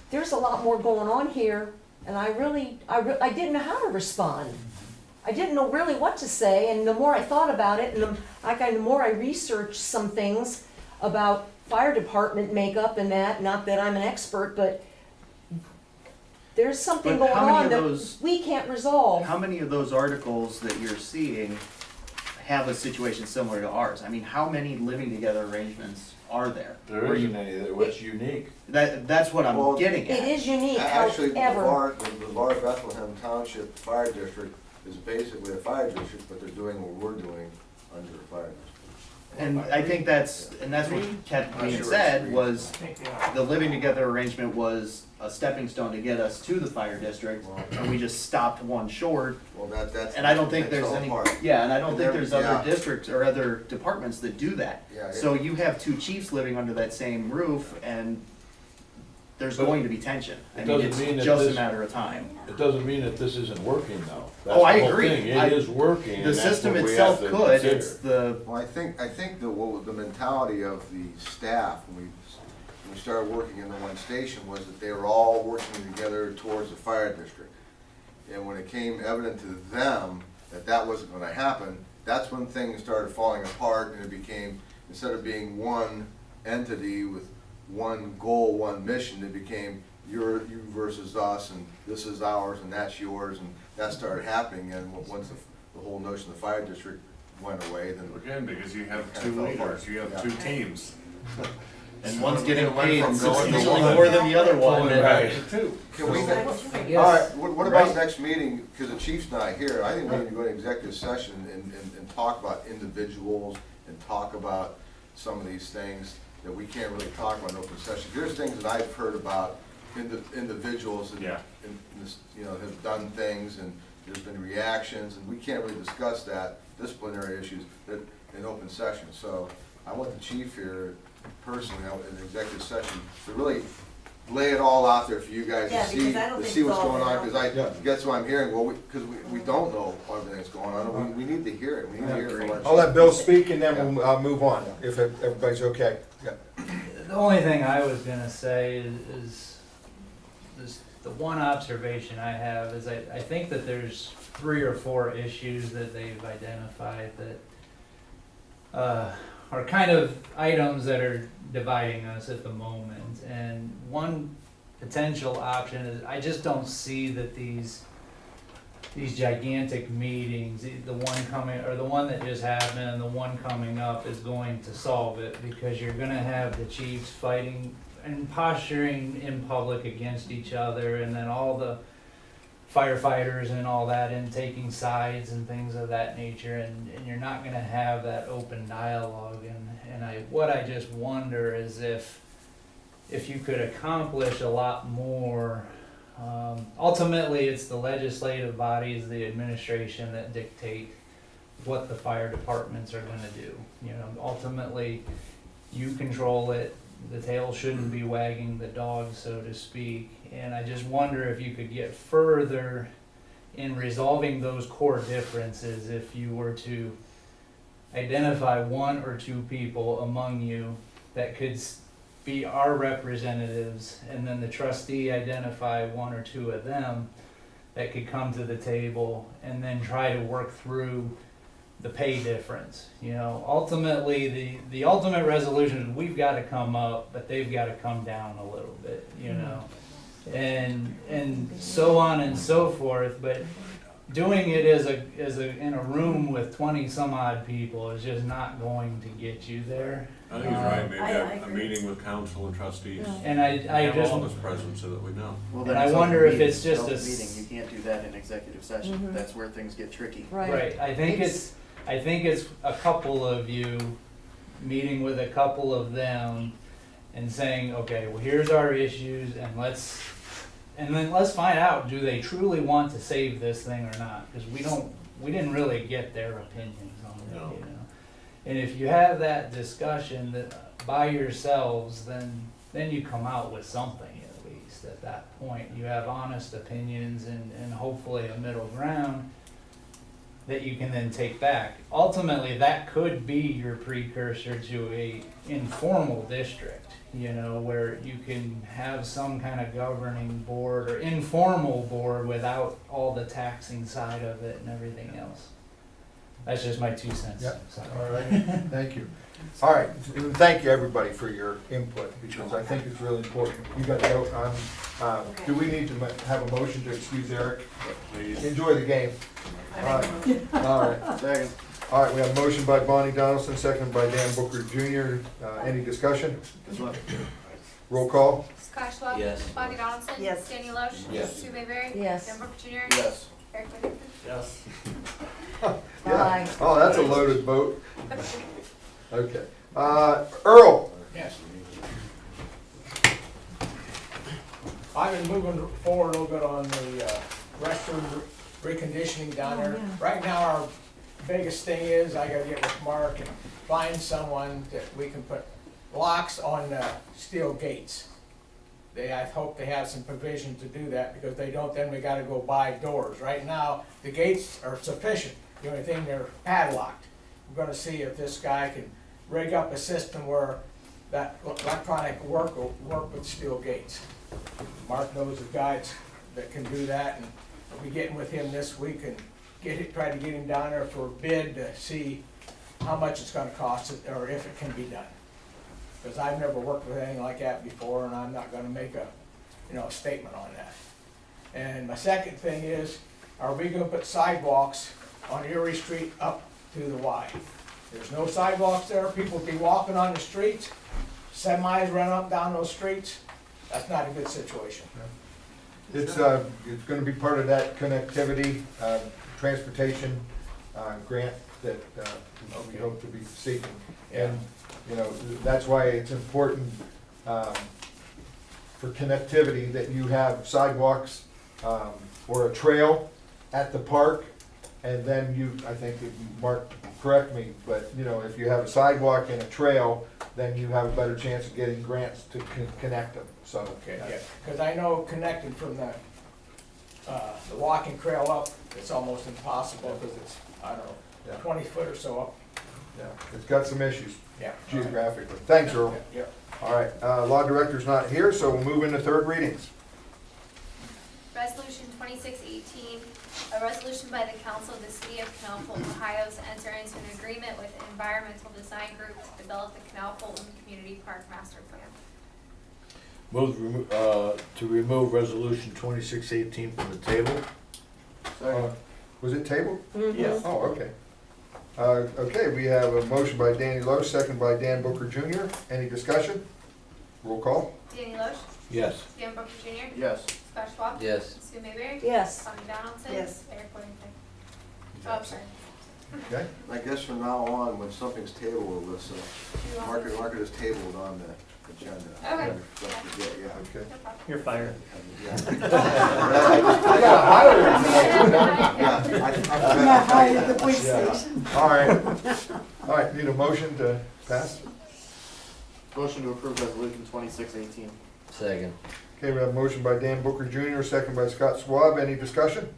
Speaker 3: there's a lot more going on here, and I didn't know how to respond. I didn't know really what to say, and the more I thought about it, and the more I researched some things about fire department makeup and that, not that I'm an expert, but there's something
Speaker 2: But
Speaker 3: going
Speaker 2: how many
Speaker 3: on
Speaker 2: of
Speaker 3: that
Speaker 2: those-
Speaker 3: we can't resolve.
Speaker 2: how many of those articles that you're seeing have a situation similar to ours? I mean, how many living together arrangements are there?
Speaker 5: There
Speaker 2: Where
Speaker 5: isn't
Speaker 2: you-
Speaker 5: any, what's unique.
Speaker 2: That's what I'm
Speaker 6: Well,
Speaker 2: getting
Speaker 3: It
Speaker 2: at.
Speaker 3: is unique,
Speaker 6: Actually, the
Speaker 3: however,
Speaker 6: Bar Bethlehem Township Fire District is basically a fire district, but they're doing what we're doing under a fire district.
Speaker 2: And I think that's what kept being said, was the living together arrangement was a stepping stone to get us to the fire district, and we just stopped one short.
Speaker 6: Well, that's.
Speaker 2: And I don't think
Speaker 6: that's
Speaker 2: there's
Speaker 6: all
Speaker 2: any,
Speaker 6: part.
Speaker 2: yeah, and I don't
Speaker 6: And
Speaker 2: think
Speaker 6: there-
Speaker 2: there's other
Speaker 6: yeah.
Speaker 2: districts or other departments that do that.
Speaker 6: Yeah,
Speaker 2: So you have two chiefs living under that same roof, and there's
Speaker 5: But
Speaker 2: going to be tension. I
Speaker 5: it
Speaker 2: mean,
Speaker 5: doesn't
Speaker 2: it's
Speaker 5: mean that
Speaker 2: just a
Speaker 5: this-
Speaker 2: matter of time.
Speaker 5: It doesn't mean that this isn't working though. That's
Speaker 2: Oh, I
Speaker 5: the whole
Speaker 2: agree.
Speaker 5: thing.
Speaker 2: I-
Speaker 5: It is working, and
Speaker 2: The
Speaker 5: that's
Speaker 2: system
Speaker 5: what we
Speaker 2: itself
Speaker 5: have to
Speaker 2: could,
Speaker 5: consider.
Speaker 2: it's the,
Speaker 6: Well, I think the mentality of the staff, when we started working in the one station, was that they were all working together towards the fire district. And when it came evident to them that that wasn't gonna happen, that's when things started falling apart, and it became, instead of being one entity with one goal, one mission, it became you versus us, and this is ours, and that's yours, and that started happening, and once the whole notion of the fire district went away, then.
Speaker 9: Again, because you have
Speaker 6: Kinda
Speaker 9: two
Speaker 6: fell apart.
Speaker 9: leaders, you have
Speaker 6: Yeah.
Speaker 9: two teams.
Speaker 2: and one's
Speaker 9: So
Speaker 2: getting
Speaker 9: it went
Speaker 2: paid
Speaker 9: from going to
Speaker 2: substantially
Speaker 9: one.
Speaker 2: more than the other one.
Speaker 5: Right.
Speaker 9: To two.
Speaker 6: Can we, all
Speaker 11: Yes.
Speaker 6: right, what about
Speaker 2: Right.
Speaker 6: next meeting, because the chief's not here, I think we need to go to executive session and talk about individuals and talk about some of these things that we can't really talk about in open session. There's things that I've heard about individuals
Speaker 9: Yeah.
Speaker 6: and this, you know, have done things, and there's been reactions, and we can't really discuss that, disciplinary issues, that in open session. So I want the chief here personally, in the executive session, to really lay it all out there for you guys
Speaker 8: Yeah,
Speaker 6: to see,
Speaker 8: because I don't
Speaker 6: to
Speaker 8: think
Speaker 6: see
Speaker 8: it's
Speaker 6: what's
Speaker 8: all
Speaker 6: going on,
Speaker 8: there.
Speaker 6: because
Speaker 1: Yeah.
Speaker 6: that's what I'm hearing, well, because we don't know everything that's going on, and we need to hear it, we need to hear it from our.
Speaker 1: I'll let Bill speak and then we'll move on, if everybody's okay. Yeah.
Speaker 11: The only thing I was gonna say is the one observation I have is I think that there's 3 or 4 issues that they've identified that are kind of items that are dividing us at the moment. And one potential option is, I just don't see that these gigantic meetings, the one coming, or the one that just happened and the one coming up, is going to solve it, because you're gonna have the chiefs fighting and posturing in public against each other, and then all the firefighters and all that, and taking sides and things of that nature, and you're not gonna have that open dialogue. And what I just wonder is if you could accomplish a lot more. Ultimately, it's the legislative bodies, the administration, that dictate what the fire departments are gonna do. You know, ultimately, you control it, the tail shouldn't be wagging the dog, so to speak. And I just wonder if you could get further in resolving those core differences if you were to identify 1 or 2 people among you that could be our representatives, and then the trustee identify 1 or 2 of them that could come to the table, and then try to work through the pay difference. You know, ultimately, the ultimate resolution is we've got to come up, but they've got to come down a little bit, you know, and so on and so forth. But doing it as a in a room with 20 some odd people is just not going to get you there.
Speaker 9: I think he's right, maybe
Speaker 8: I
Speaker 9: a
Speaker 8: agree.
Speaker 9: meeting with council and trustees.
Speaker 11: And I
Speaker 9: Have
Speaker 11: just,
Speaker 9: all this present so that we know.
Speaker 2: Well,
Speaker 11: And
Speaker 2: then
Speaker 11: I
Speaker 2: it's
Speaker 11: wonder
Speaker 2: open
Speaker 11: if
Speaker 2: meeting.
Speaker 11: it's just
Speaker 2: open
Speaker 11: a s-
Speaker 2: meeting. You can't do that in executive session.
Speaker 3: Mhm.
Speaker 2: That's where things get tricky.
Speaker 11: right, I think it's a couple of you meeting with a couple of them and saying, okay, well, here's our issues, and then let's find out, do they truly want to save this thing or not? Because we didn't really get their opinions on it,
Speaker 9: No.
Speaker 11: you know? And if you have that discussion that by yourselves, then you come out with something at least at that point. You have honest opinions and hopefully a middle ground that you can then take back. Ultimately, that could be your precursor to a informal district, you know, where you can have some kind of governing board or informal board without all the taxing side of it and everything else. That's just my 2 cents.
Speaker 1: Yep.
Speaker 11: Sorry.
Speaker 1: All right, thank you. All right, and thank you, everybody, for your input, because I think it's really important. You gotta go, do we need to have a motion to excuse Eric?
Speaker 9: Please.
Speaker 1: Enjoy the game. All right, all right.
Speaker 2: Second.
Speaker 1: All right, we have a motion by Bonnie Donaldson, seconded by Dan Booker Jr. Any discussion? Roll call?
Speaker 4: Scott Schwab.
Speaker 12: Yes.
Speaker 4: Bonnie Donaldson.
Speaker 8: Yes.
Speaker 4: Danny Loesch.
Speaker 5: Yes.
Speaker 4: Sue Mayberry.
Speaker 3: Yes.
Speaker 4: Dan Brooke Jr.
Speaker 2: Yes.
Speaker 4: Eric Whittington.
Speaker 7: Yes.
Speaker 1: Yeah. Oh, that's a loaded boat. Okay. Earl?
Speaker 13: Yes. I've been moving forward a little bit on the restroom reconditioning down there.
Speaker 3: yeah.
Speaker 13: Right now, our biggest thing is I gotta get with Mark and find someone that we can put locks on the steel gates. I hope they have some provision to do that, because they don't, then we gotta go buy doors. Right now, the gates are sufficient, the only thing, they're padlocked. We're gonna see if this guy can rig up a system where that electronic work will work with steel gates. Mark knows of guys that can do that, and I'll be getting with him this week and try to get him down there for a bid to see how much it's gonna cost, or if it can be done. Because I've never worked with anything like that before, and I'm not gonna make a statement on that. And my second thing is, are we gonna put sidewalks on Erie Street up to the Y? There's no sidewalks there, people be walking on the streets, semis run up down those streets. That's not a good situation.
Speaker 1: It's gonna be part of that connectivity, transportation, grant that, we hope to be seeking. And, you know, that's why it's important, for connectivity, that you have sidewalks, or a trail at the park. And then I think, Mark, correct me, but, you know, if you have a sidewalk and a trail, then you have a better chance of getting grants to connect them, so.
Speaker 13: Okay, yeah, because I know connecting from the walking trail up, it's almost impossible, because it's, I don't
Speaker 1: Yeah.
Speaker 13: know, 20 foot or so up.
Speaker 1: Yeah, it's got some issues
Speaker 13: Yeah.
Speaker 1: geographically. Thanks, Earl.
Speaker 13: Yeah.
Speaker 1: All right, law director's not here, so we'll move into third readings.
Speaker 4: Resolution 2618, a resolution by the council of the city of Canal Fulton, Ohio to enter into an agreement with an environmental design group to develop the Canal Fulton Community Park Master Plan.
Speaker 5: Move to remove resolution 2618 from the table.
Speaker 1: Was it tabled?
Speaker 2: Yes.
Speaker 1: Oh, okay. Okay, we have a motion by Danny Loesch, second by Dan Booker Jr. Any discussion? Roll call?
Speaker 4: Danny Loesch.
Speaker 5: Yes.
Speaker 4: Dan Brooke Jr.
Speaker 2: Yes.
Speaker 4: Scott Schwab.
Speaker 12: Yes.
Speaker 4: Sue Mayberry.
Speaker 3: Yes.
Speaker 4: Bonnie Donaldson.
Speaker 8: Yes.
Speaker 4: Eric Whittington. Oh, sorry.
Speaker 1: Okay,
Speaker 6: I guess from now on, when something's tabled, Alyssa, mark it as tabled on the agenda.
Speaker 4: Okay.
Speaker 6: Don't forget, yeah.
Speaker 1: okay.
Speaker 4: No problem.
Speaker 7: You're fired.
Speaker 6: Yeah.
Speaker 1: I got a highway tonight.
Speaker 6: Yeah, I forgot.
Speaker 8: Not hired at the police
Speaker 1: Yeah.
Speaker 8: station.
Speaker 1: All right, need a motion to pass?
Speaker 2: Motion to approve resolution 2618.
Speaker 12: Second.
Speaker 1: Okay, we have a motion by Dan Booker Jr., second by Scott Schwab. Any discussion?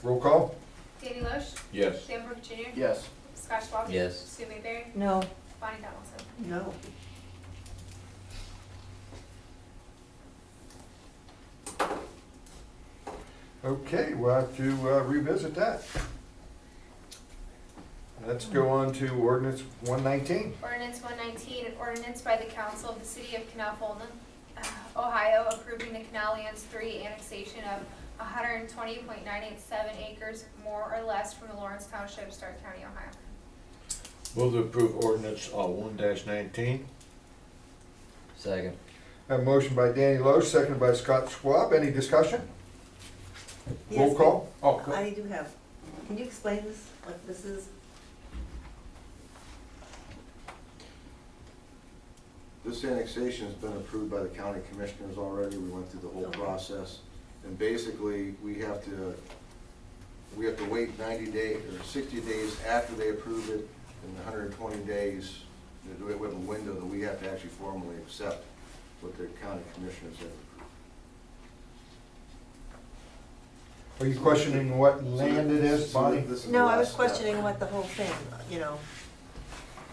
Speaker 1: Roll call?
Speaker 4: Danny Loesch.
Speaker 5: Yes.
Speaker 4: Dan Brooke Jr.
Speaker 2: Yes.
Speaker 4: Scott Schwab.
Speaker 12: Yes.
Speaker 4: Sue Mayberry.
Speaker 3: No.
Speaker 4: Bonnie Donaldson.
Speaker 8: No.
Speaker 1: Okay, we'll have to revisit that. Let's go on to ordinance 119.
Speaker 4: Ordinance 119, an ordinance by the council of the city of Canal Fulton, Ohio, approving the Canal Lands 3 annexation of 120.987 acres, more or less, from the Lawrence Township, Stark County, Ohio.
Speaker 5: Move to approve ordinance 1-19.
Speaker 12: Second.
Speaker 1: Have a motion by Danny Loesch, seconded by Scott Schwab. Any discussion? Roll
Speaker 8: Yes,
Speaker 1: call? Oh, go.
Speaker 8: I do have, can you explain this, what this is?
Speaker 6: This annexation has been approved by the county commissioners already. We went through the whole
Speaker 8: Okay.
Speaker 6: process. And basically, we have to wait 90 days, or 60 days after they approve it, and 120 days, we have a window that we have to actually formally accept what the county commissioners have approved.
Speaker 1: Are you questioning what land it is,
Speaker 6: So
Speaker 1: Bonnie?
Speaker 6: this is the
Speaker 8: No, I was
Speaker 6: last step.
Speaker 8: questioning what the whole thing, you know,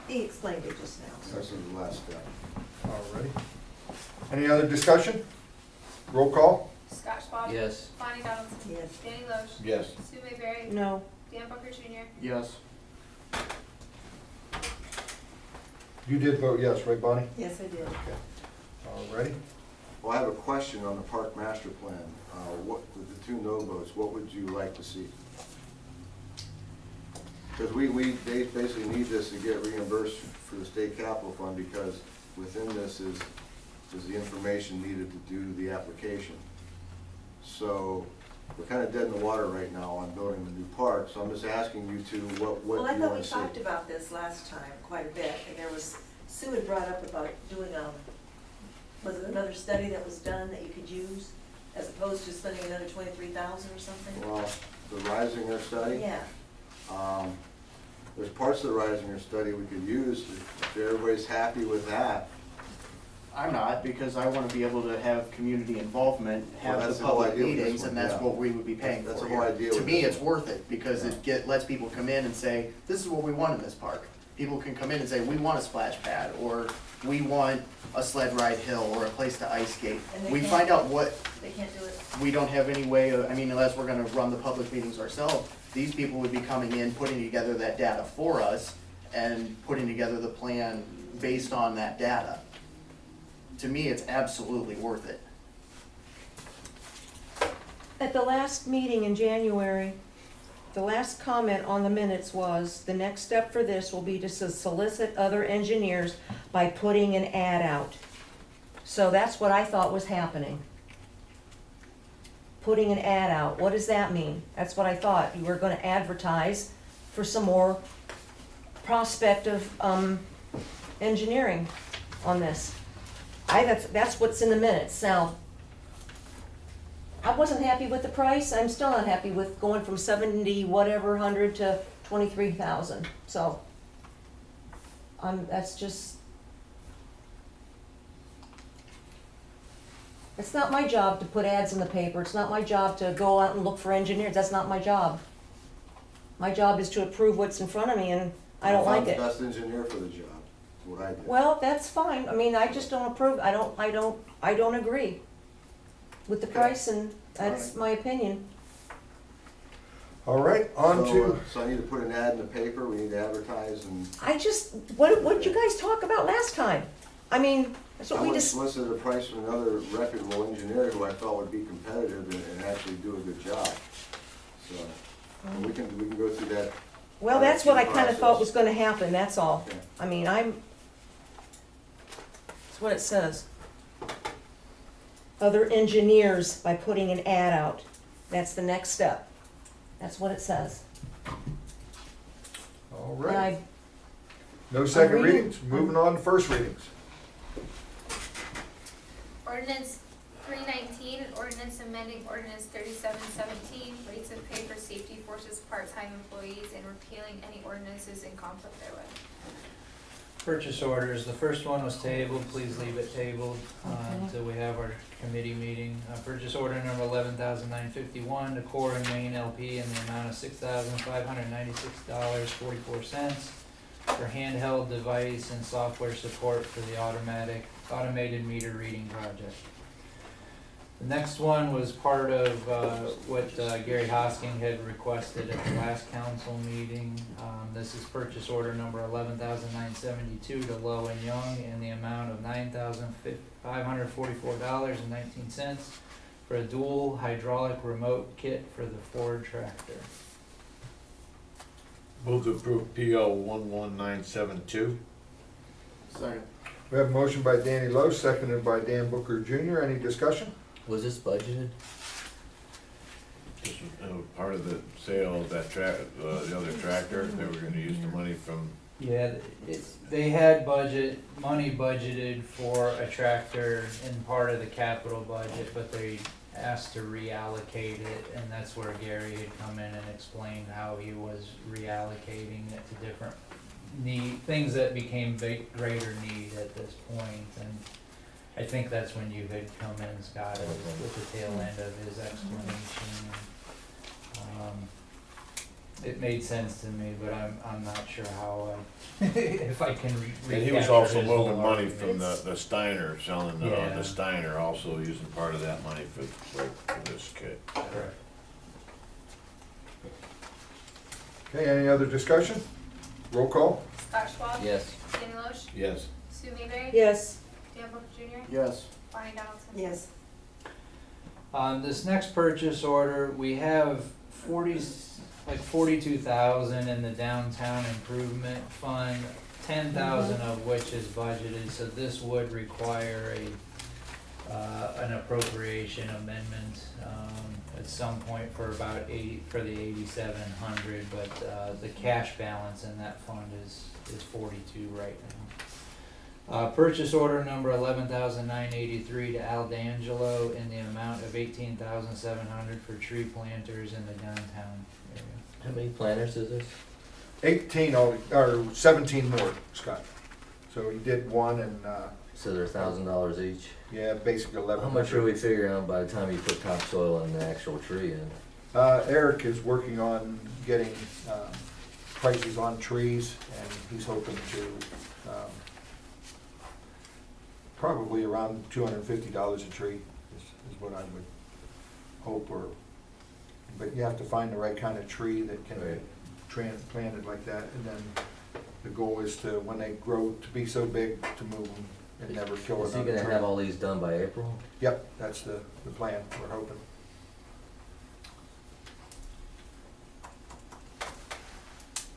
Speaker 8: he explained it just now. so.
Speaker 6: This is the last step.
Speaker 1: Alrighty. Any other discussion? Roll call?
Speaker 4: Scott Schwab.
Speaker 11: Yes.
Speaker 4: Bonnie Donaldson.
Speaker 8: Yes.
Speaker 4: Danny Loesch.
Speaker 5: Yes.
Speaker 4: Sue Mayberry.
Speaker 3: No.
Speaker 4: Dan Booker Jr.
Speaker 2: Yes.
Speaker 1: You did vote yes, right, Bonnie?
Speaker 8: Yes, I did.
Speaker 1: Alrighty.
Speaker 6: Well, I have a question on the park master plan. What, with the two no votes, what would you like to see? Because they basically need this to get reimbursed for the state capital fund, because within this is the information needed to do the application. So we're kind of dead in the water right now on building the new park, so I'm just asking you two, what
Speaker 8: Well, I
Speaker 6: do you
Speaker 8: thought
Speaker 6: want
Speaker 8: we
Speaker 6: to see?
Speaker 8: talked about this last time quite a bit, and there was, Sue had brought up about doing was it another study that was done that you could use, as opposed to spending another 23,000 or something?
Speaker 6: Well, the Risinger study?
Speaker 8: Yeah,
Speaker 6: There's parts of the Risinger study we could use, if everybody's happy with that.
Speaker 2: I'm not, because I wanna be able to have community involvement,
Speaker 6: Well,
Speaker 2: have
Speaker 6: that's
Speaker 2: the
Speaker 6: the whole
Speaker 2: public
Speaker 6: idea of this
Speaker 2: meetings,
Speaker 6: one,
Speaker 2: and that's
Speaker 6: yeah.
Speaker 2: what we would be paying for
Speaker 6: That's the
Speaker 2: here.
Speaker 6: whole idea
Speaker 2: To
Speaker 6: with
Speaker 2: me,
Speaker 6: this
Speaker 2: it's
Speaker 6: one.
Speaker 2: worth it, because
Speaker 6: Yeah.
Speaker 2: lets people come in and say, this is what we want in this park. People can come in and say, we want a splash pad, or we want a sled ride hill, or a place to ice skate.
Speaker 8: And they
Speaker 2: We
Speaker 8: can't-
Speaker 2: find out what,
Speaker 8: they can't do it.
Speaker 2: we don't have any way of, I mean, unless we're gonna run the public meetings ourselves, these people would be coming in, putting together that data for us, and putting together the plan based on that data. To me, it's absolutely worth it.
Speaker 3: At the last meeting in January, the last comment on the minutes was, the next step for this will be to solicit other engineers by putting an ad out. So that's what I thought was happening. Putting an ad out, what does that mean? That's what I thought, you were gonna advertise for some more prospective, engineering on this. That's what's in the minutes. Now, I wasn't happy with the price, I'm still not happy with going from 70 whatever hundred to 23,000, so. That's just. It's not my job to put ads in the paper, it's not my job to go out and look for engineers, that's not my job. My job is to approve what's in front of me, and I don't like it.
Speaker 6: found the best engineer for the job, that's what I did.
Speaker 3: Well, that's fine, I mean, I just don't approve, I don't agree with the price, and that's my opinion.
Speaker 1: All right, on to,
Speaker 6: So I need to put an ad in the paper, we need to advertise, and
Speaker 3: What did you guys talk about last time? I mean, that's what
Speaker 6: I
Speaker 3: we
Speaker 6: would
Speaker 3: just,
Speaker 6: solicit a price from another reputable engineer who I thought would be competitive and actually do a good job. So, we can go through that.
Speaker 3: well, that's what I kinda
Speaker 6: process.
Speaker 3: thought was gonna happen, that's all.
Speaker 6: Okay.
Speaker 3: I mean, that's what it says. Other engineers by putting an ad out. That's the next step. That's what it says.
Speaker 1: all
Speaker 3: And
Speaker 1: right.
Speaker 3: I,
Speaker 1: No second
Speaker 3: I'm reading-
Speaker 1: readings, moving on to first readings.
Speaker 4: Ordinance 319, an ordinance amending ordinance 3717, rates of pay for safety forces part-time employees, and repealing any ordinances in conflict therewith.
Speaker 11: Purchase orders, the first one was tabled, please leave it tabled,
Speaker 3: Okay.
Speaker 11: until we have our committee meeting. Purchase order number 11,951 to Core and Main LP in the amount of $6,596.44 for handheld device and software support for the automated meter reading project. The next one was part of what Gary Hosking had requested at the last council meeting. This is purchase order number 11,972 to Lowe and Young in the amount of $9,544.19 for a dual hydraulic remote kit for the Ford tractor.
Speaker 5: Move to approve PO 11972.
Speaker 2: Second.
Speaker 1: We have a motion by Danny Lowe, seconded by Dan Booker Jr. Any discussion?
Speaker 12: Was this budgeted?
Speaker 5: This was part of the sale of that the other tractor, they were gonna use the money from,
Speaker 11: Yeah, they had money budgeted for a tractor in part of the capital budget, but they asked to reallocate it, and that's where Gary had come in and explained how he was reallocating it to different things that became greater need at this point, and I think that's when you had come in, Scott, with the tail end of his explanation. It made sense to me, but I'm not sure how, if I can recapture
Speaker 5: and he was also
Speaker 11: his whole
Speaker 5: moving money
Speaker 11: argument.
Speaker 5: from the Steiner, selling
Speaker 11: Yeah.
Speaker 5: the Steiner, also using part of that money for this kit.
Speaker 11: Correct.
Speaker 1: Okay, any other discussion? Roll call?
Speaker 4: Scott Schwab.
Speaker 12: Yes.
Speaker 4: Danny Loesch.
Speaker 5: Yes.
Speaker 4: Sue Mayberry.
Speaker 3: Yes.
Speaker 4: Dan Booker Jr.
Speaker 2: Yes.
Speaker 4: Bonnie Donaldson.
Speaker 8: Yes.
Speaker 11: On this next purchase order, we have 42,000 in the downtown improvement fund, 10,000 of which is budgeted, so this would require an appropriation amendment, at some point for about for the 8,700, but, the cash balance in that fund is 42 right now. Purchase order number 11,983 to Al D'Angelo in the amount of 18,700 for tree planters in the downtown area.
Speaker 12: How many planters is this?
Speaker 1: 18, or 17 more, Scott. So he did one and,
Speaker 12: So they're $1,000 each.
Speaker 1: yeah, basically 11.
Speaker 12: How much are we figuring out by the time you put topsoil and the actual tree in?
Speaker 1: Eric is working on getting prices on trees, and he's hoping to probably around $250 a tree is what I would hope, but you have to find the right kind of tree that can be
Speaker 12: Right.
Speaker 1: transplanted like that, and then the goal is to, when they grow to be so big, to move them and never kill
Speaker 12: Is he
Speaker 1: another
Speaker 12: gonna
Speaker 1: tree.
Speaker 12: have all these done by April?
Speaker 1: Yep, that's the plan, we're hoping.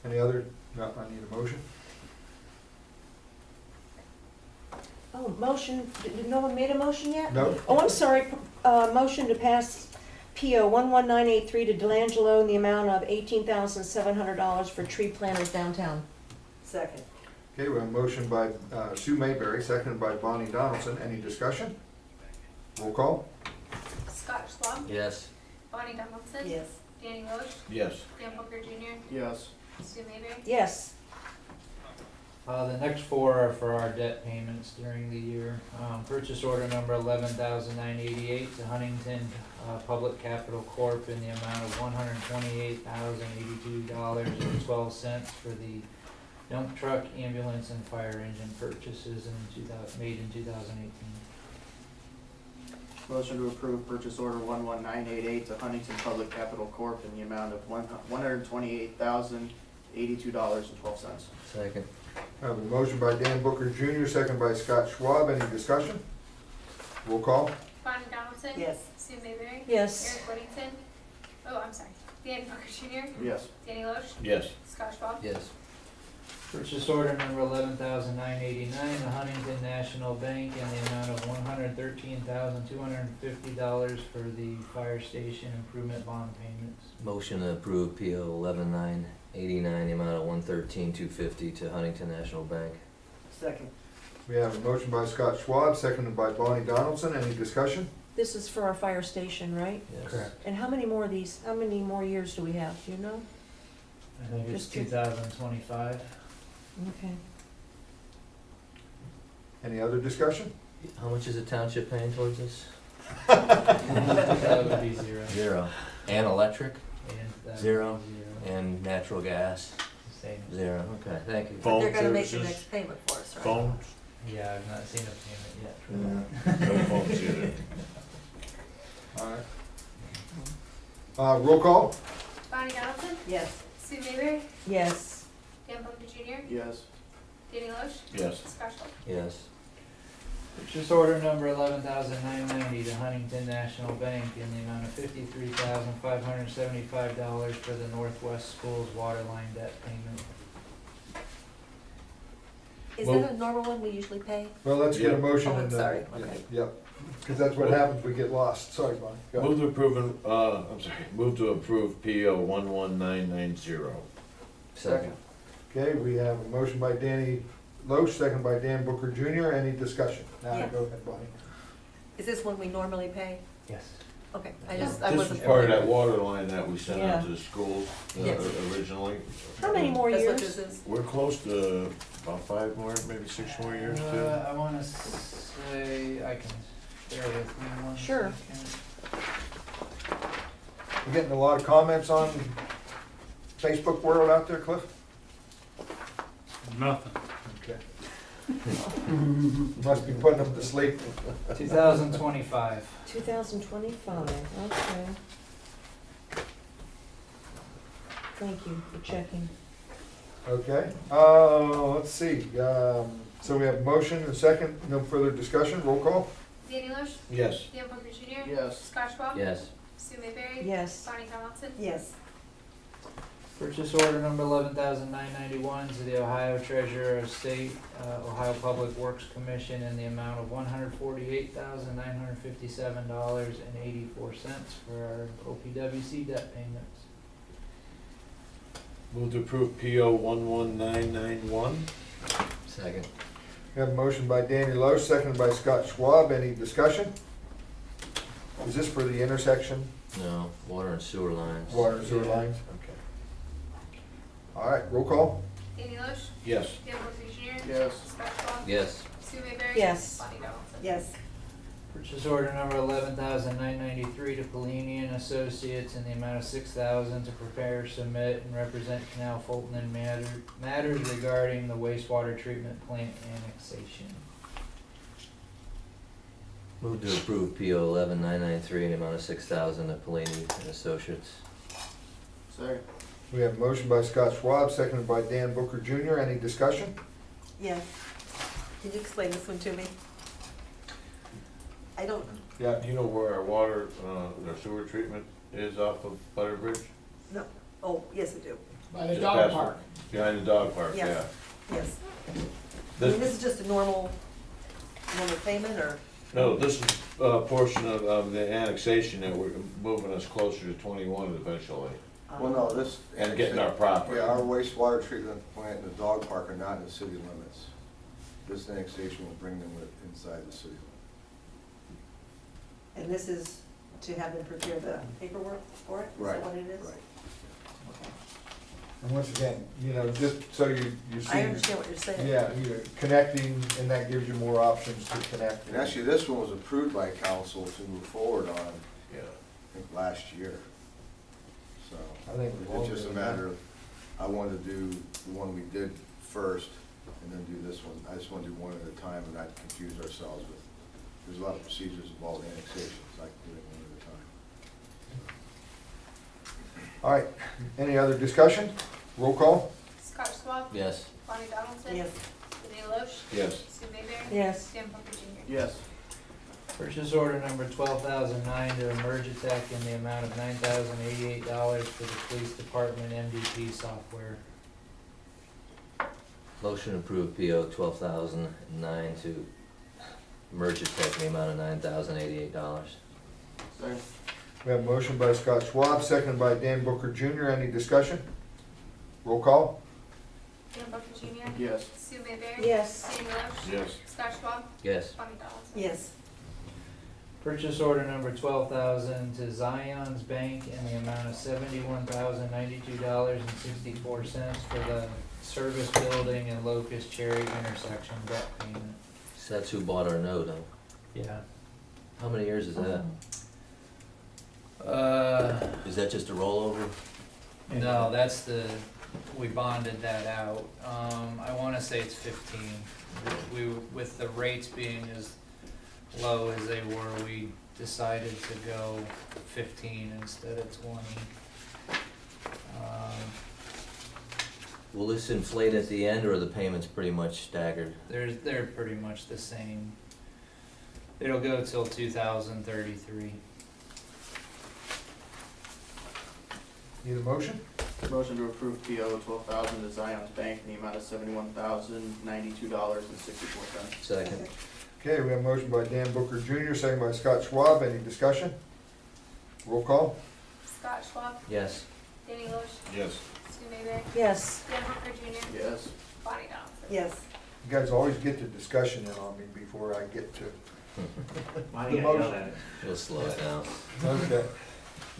Speaker 1: Any other, no, I need a motion?
Speaker 3: Oh, motion, no one made a motion yet?
Speaker 1: No?
Speaker 3: Oh, I'm sorry, motion to pass PO 11983 to Delangelo in the amount of $18,700 for tree planters downtown.
Speaker 8: Second.
Speaker 1: Okay, we have a motion by Sue Mayberry, seconded by Bonnie Donaldson. Any discussion? Roll call?
Speaker 4: Scott Schwab.
Speaker 12: Yes.
Speaker 4: Bonnie Donaldson.
Speaker 8: Yes.
Speaker 4: Danny Loesch.
Speaker 5: Yes.
Speaker 4: Dan Booker Jr.
Speaker 2: Yes.
Speaker 4: Sue Mayberry.
Speaker 3: Yes.
Speaker 11: The next four are for our debt payments during the year. Purchase order number 11,988 to Huntington Public Capital Corp. in the amount of $128,082.12 for the dump truck, ambulance, and fire engine purchases made in 2018.
Speaker 2: Motion to approve purchase order 11988 to Huntington Public Capital Corp. in the amount of $128,082.12.
Speaker 12: Second.
Speaker 1: I have a motion by Dan Booker Jr., seconded by Scott Schwab. Any discussion? Roll call?
Speaker 4: Bonnie Donaldson.
Speaker 8: Yes.
Speaker 4: Sue Mayberry.
Speaker 3: Yes.
Speaker 4: Eric Whittington. Oh, I'm sorry. Dan Booker Jr.
Speaker 2: Yes.
Speaker 4: Danny Loesch.
Speaker 5: Yes.
Speaker 4: Scott Schwab.
Speaker 12: Yes.
Speaker 11: Purchase order number 11,989 to Huntington National Bank in the amount of $113,250 for the fire station improvement bond payments.
Speaker 12: Motion to approve PO 11989, the amount of $113,250 to Huntington National Bank.
Speaker 8: Second.
Speaker 1: We have a motion by Scott Schwab, seconded by Bonnie Donaldson. Any discussion?
Speaker 3: This is for our fire station, right?
Speaker 12: Yes.
Speaker 11: Correct.
Speaker 3: And how many more of these, how many more years do we have, do you know?
Speaker 11: I think it's
Speaker 3: Just two.
Speaker 11: 2025.
Speaker 3: Okay.
Speaker 1: Any other discussion?
Speaker 12: How much is the township paying towards this?
Speaker 11: That would be zero.
Speaker 12: Zero. And electric?
Speaker 11: And that would be
Speaker 12: Zero.
Speaker 11: Zero.
Speaker 12: And natural gas?
Speaker 11: Same.
Speaker 12: Zero. Okay, thank you.
Speaker 5: Phone
Speaker 8: They're gonna make the
Speaker 5: services?
Speaker 8: next payment for us, right?
Speaker 5: Phone?
Speaker 11: Yeah, I've not seen a payment yet.
Speaker 5: No phones either.
Speaker 1: All right. Roll call?
Speaker 4: Bonnie Donaldson.
Speaker 8: Yes.
Speaker 4: Sue Mayberry.
Speaker 3: Yes.
Speaker 4: Dan Booker Jr.
Speaker 2: Yes.
Speaker 4: Danny Loesch.
Speaker 5: Yes.
Speaker 4: Scott Schwab.
Speaker 12: Yes.
Speaker 11: Purchase order number 11,990 to Huntington National Bank in the amount of $53,575 for the Northwest Schools water line debt payment.
Speaker 8: Is
Speaker 5: Well-
Speaker 8: that a normal one we usually pay?
Speaker 1: Well, let's get a motion
Speaker 8: Oh,
Speaker 1: and
Speaker 8: I'm
Speaker 1: then.
Speaker 8: sorry, okay.
Speaker 1: Yep, because that's what happens, we get lost, sorry, Bonnie. Go ahead.
Speaker 5: Move to approve, move to approve PO 11990.
Speaker 12: Second.
Speaker 1: Okay, we have a motion by Danny Loesch, second by Dan Booker Jr. Any discussion? Now,
Speaker 8: Yeah.
Speaker 1: go ahead, Bonnie.
Speaker 8: Is this one we normally pay?
Speaker 11: Yes.
Speaker 8: Okay, I
Speaker 5: This
Speaker 8: just, I
Speaker 5: was
Speaker 8: wasn't.
Speaker 5: part of that water line that we sent
Speaker 3: Yeah.
Speaker 5: out to the schools
Speaker 8: Yes.
Speaker 5: originally.
Speaker 3: How many more
Speaker 8: That's what
Speaker 3: years?
Speaker 8: this is?
Speaker 5: We're close to about 5 more, maybe 6 more years too.
Speaker 11: I wanna say, I can, bear with me one
Speaker 3: Sure.
Speaker 11: second.
Speaker 1: We're getting a lot of comments on Facebook world out there, Cliff?
Speaker 14: Nothing.
Speaker 1: Okay. Must be putting them to sleep.
Speaker 11: 2025.
Speaker 3: 2025, okay. Thank you for checking.
Speaker 1: Okay, let's see, so we have a motion and a second, no further discussion, roll call?
Speaker 4: Danny Loesch,
Speaker 5: Yes.
Speaker 4: Dan Booker Jr.
Speaker 13: Yes.
Speaker 4: Scott Schwab.
Speaker 12: Yes.
Speaker 4: Sue Mayberry.
Speaker 3: Yes.
Speaker 4: Bonnie Donaldson.
Speaker 8: Yes.
Speaker 11: Purchase order number 11,991 to the Ohio Treasurer of State, Ohio Public Works Commission in the amount of $148,957.84 for our OPWC debt payments.
Speaker 5: Move to approve PO 11991.
Speaker 12: Second.
Speaker 1: We have a motion by Danny Loesch, seconded by Scott Schwab, any discussion? Is this for the intersection,
Speaker 12: No, water and sewer lines.
Speaker 1: water and sewer lines? Okay. All right, roll call?
Speaker 4: Danny Loesch,
Speaker 5: Yes.
Speaker 4: Dan Booker Jr.
Speaker 13: Yes.
Speaker 4: Scott Schwab.
Speaker 12: Yes.
Speaker 4: Sue Mayberry.
Speaker 3: Yes.
Speaker 4: Bonnie Donaldson.
Speaker 8: Yes.
Speaker 11: Purchase order number 11,993 to Pelini and Associates in the amount of $6,000 to prepare, submit, and represent Canal Fulton in matters regarding the wastewater treatment plant annexation.
Speaker 12: Move to approve PO 11993 in the amount of 6,000 to Pelini and Associates.
Speaker 2: Sorry.
Speaker 1: We have a motion by Scott Schwab, seconded by Dan Booker Jr., any discussion?
Speaker 8: Yes. Can you explain this one to me? I don't,
Speaker 5: Yeah, you know where our water, our sewer treatment is off of Butter Bridge?
Speaker 8: no, oh, yes, I do,
Speaker 13: By the
Speaker 5: Just
Speaker 13: dog
Speaker 5: past-
Speaker 13: park.
Speaker 5: Behind the dog park, yeah.
Speaker 8: Yes. yes. I mean,
Speaker 5: This,
Speaker 8: this is just a normal payment, or?
Speaker 5: no, this is a portion of the annexation that we're moving us closer to 21 eventually,
Speaker 6: Well, no, this.
Speaker 5: and getting our property.
Speaker 6: Yeah, our wastewater treatment plant and the dog park are not in the city limits. This annexation will bring them inside the city limits.
Speaker 8: And this is to have them prepare the paperwork for it? Is
Speaker 6: Right,
Speaker 8: that what it is?
Speaker 6: right.
Speaker 1: And once again, just so you see.
Speaker 8: I understand what you're saying.
Speaker 1: Yeah, you're connecting, and that gives you more options to connect.
Speaker 6: And actually, this one was approved by council to move forward on,
Speaker 5: Yeah.
Speaker 6: I think, last year. So,
Speaker 1: I think
Speaker 6: it's just a matter of, I wanted to do the one we did first, and then do this one. I just want to do one at a time and not confuse ourselves with, there's a lot of procedures involved in annexations, I can do it one at a time.
Speaker 1: All right, any other discussion? Roll call?
Speaker 4: Scott Schwab.
Speaker 12: Yes.
Speaker 4: Bonnie Donaldson.
Speaker 8: Yes.
Speaker 4: Danny Loesch.
Speaker 5: Yes.
Speaker 4: Sue Mayberry.
Speaker 3: Yes.
Speaker 4: Dan Booker Jr.
Speaker 2: Yes.
Speaker 11: Purchase order number 12,009 to Emergitech in the amount of $9,088 for the police department MVP software.
Speaker 12: Motion approved PO 12,009 to Emergitech in the amount of $9,088.
Speaker 2: Sorry.
Speaker 1: We have a motion by Scott Schwab, seconded by Dan Booker Jr. Any discussion? Roll call?
Speaker 4: Dan Booker Jr.
Speaker 2: Yes.
Speaker 4: Sue Mayberry.
Speaker 3: Yes.
Speaker 4: Danny Loesch.
Speaker 5: Yes.
Speaker 4: Scott Schwab.
Speaker 12: Yes.
Speaker 4: Bonnie Donaldson.
Speaker 8: Yes.
Speaker 11: Purchase order number 12,000 to Zion's Bank in the amount of $71,092.64 for the service building and Locust Cherry intersection debt payment.
Speaker 12: So that's who bought our note, huh?
Speaker 11: Yeah.
Speaker 12: How many years is that? Is that just a rollover?
Speaker 11: No, that's we bonded that out. I wanna say it's 15. With the rates being as low as they were, we decided to go 15 instead of 20.
Speaker 12: Will this inflate at the end, or are the payments pretty much staggered?
Speaker 11: They're pretty much the same. It'll go till 2033.
Speaker 1: Need a motion?
Speaker 2: Motion to approve PO 12,000 to Zion's Bank in the amount of $71,092.64.
Speaker 12: Second.
Speaker 1: Okay, we have a motion by Dan Booker Jr., second by Scott Schwab. Any discussion? Roll call?
Speaker 4: Scott Schwab,
Speaker 12: Yes.
Speaker 4: Danny Loesch,
Speaker 5: Yes.
Speaker 4: Sue Mayberry,
Speaker 3: Yes.
Speaker 4: Dan Hooker Jr.,
Speaker 2: Yes.
Speaker 4: Bonnie Donaldson.
Speaker 8: Yes.
Speaker 1: You guys always get the discussion in on me before I get to.
Speaker 7: Why
Speaker 1: The
Speaker 7: do you gotta yell
Speaker 1: motion.
Speaker 7: at it?
Speaker 12: We'll slow it down.
Speaker 1: Okay.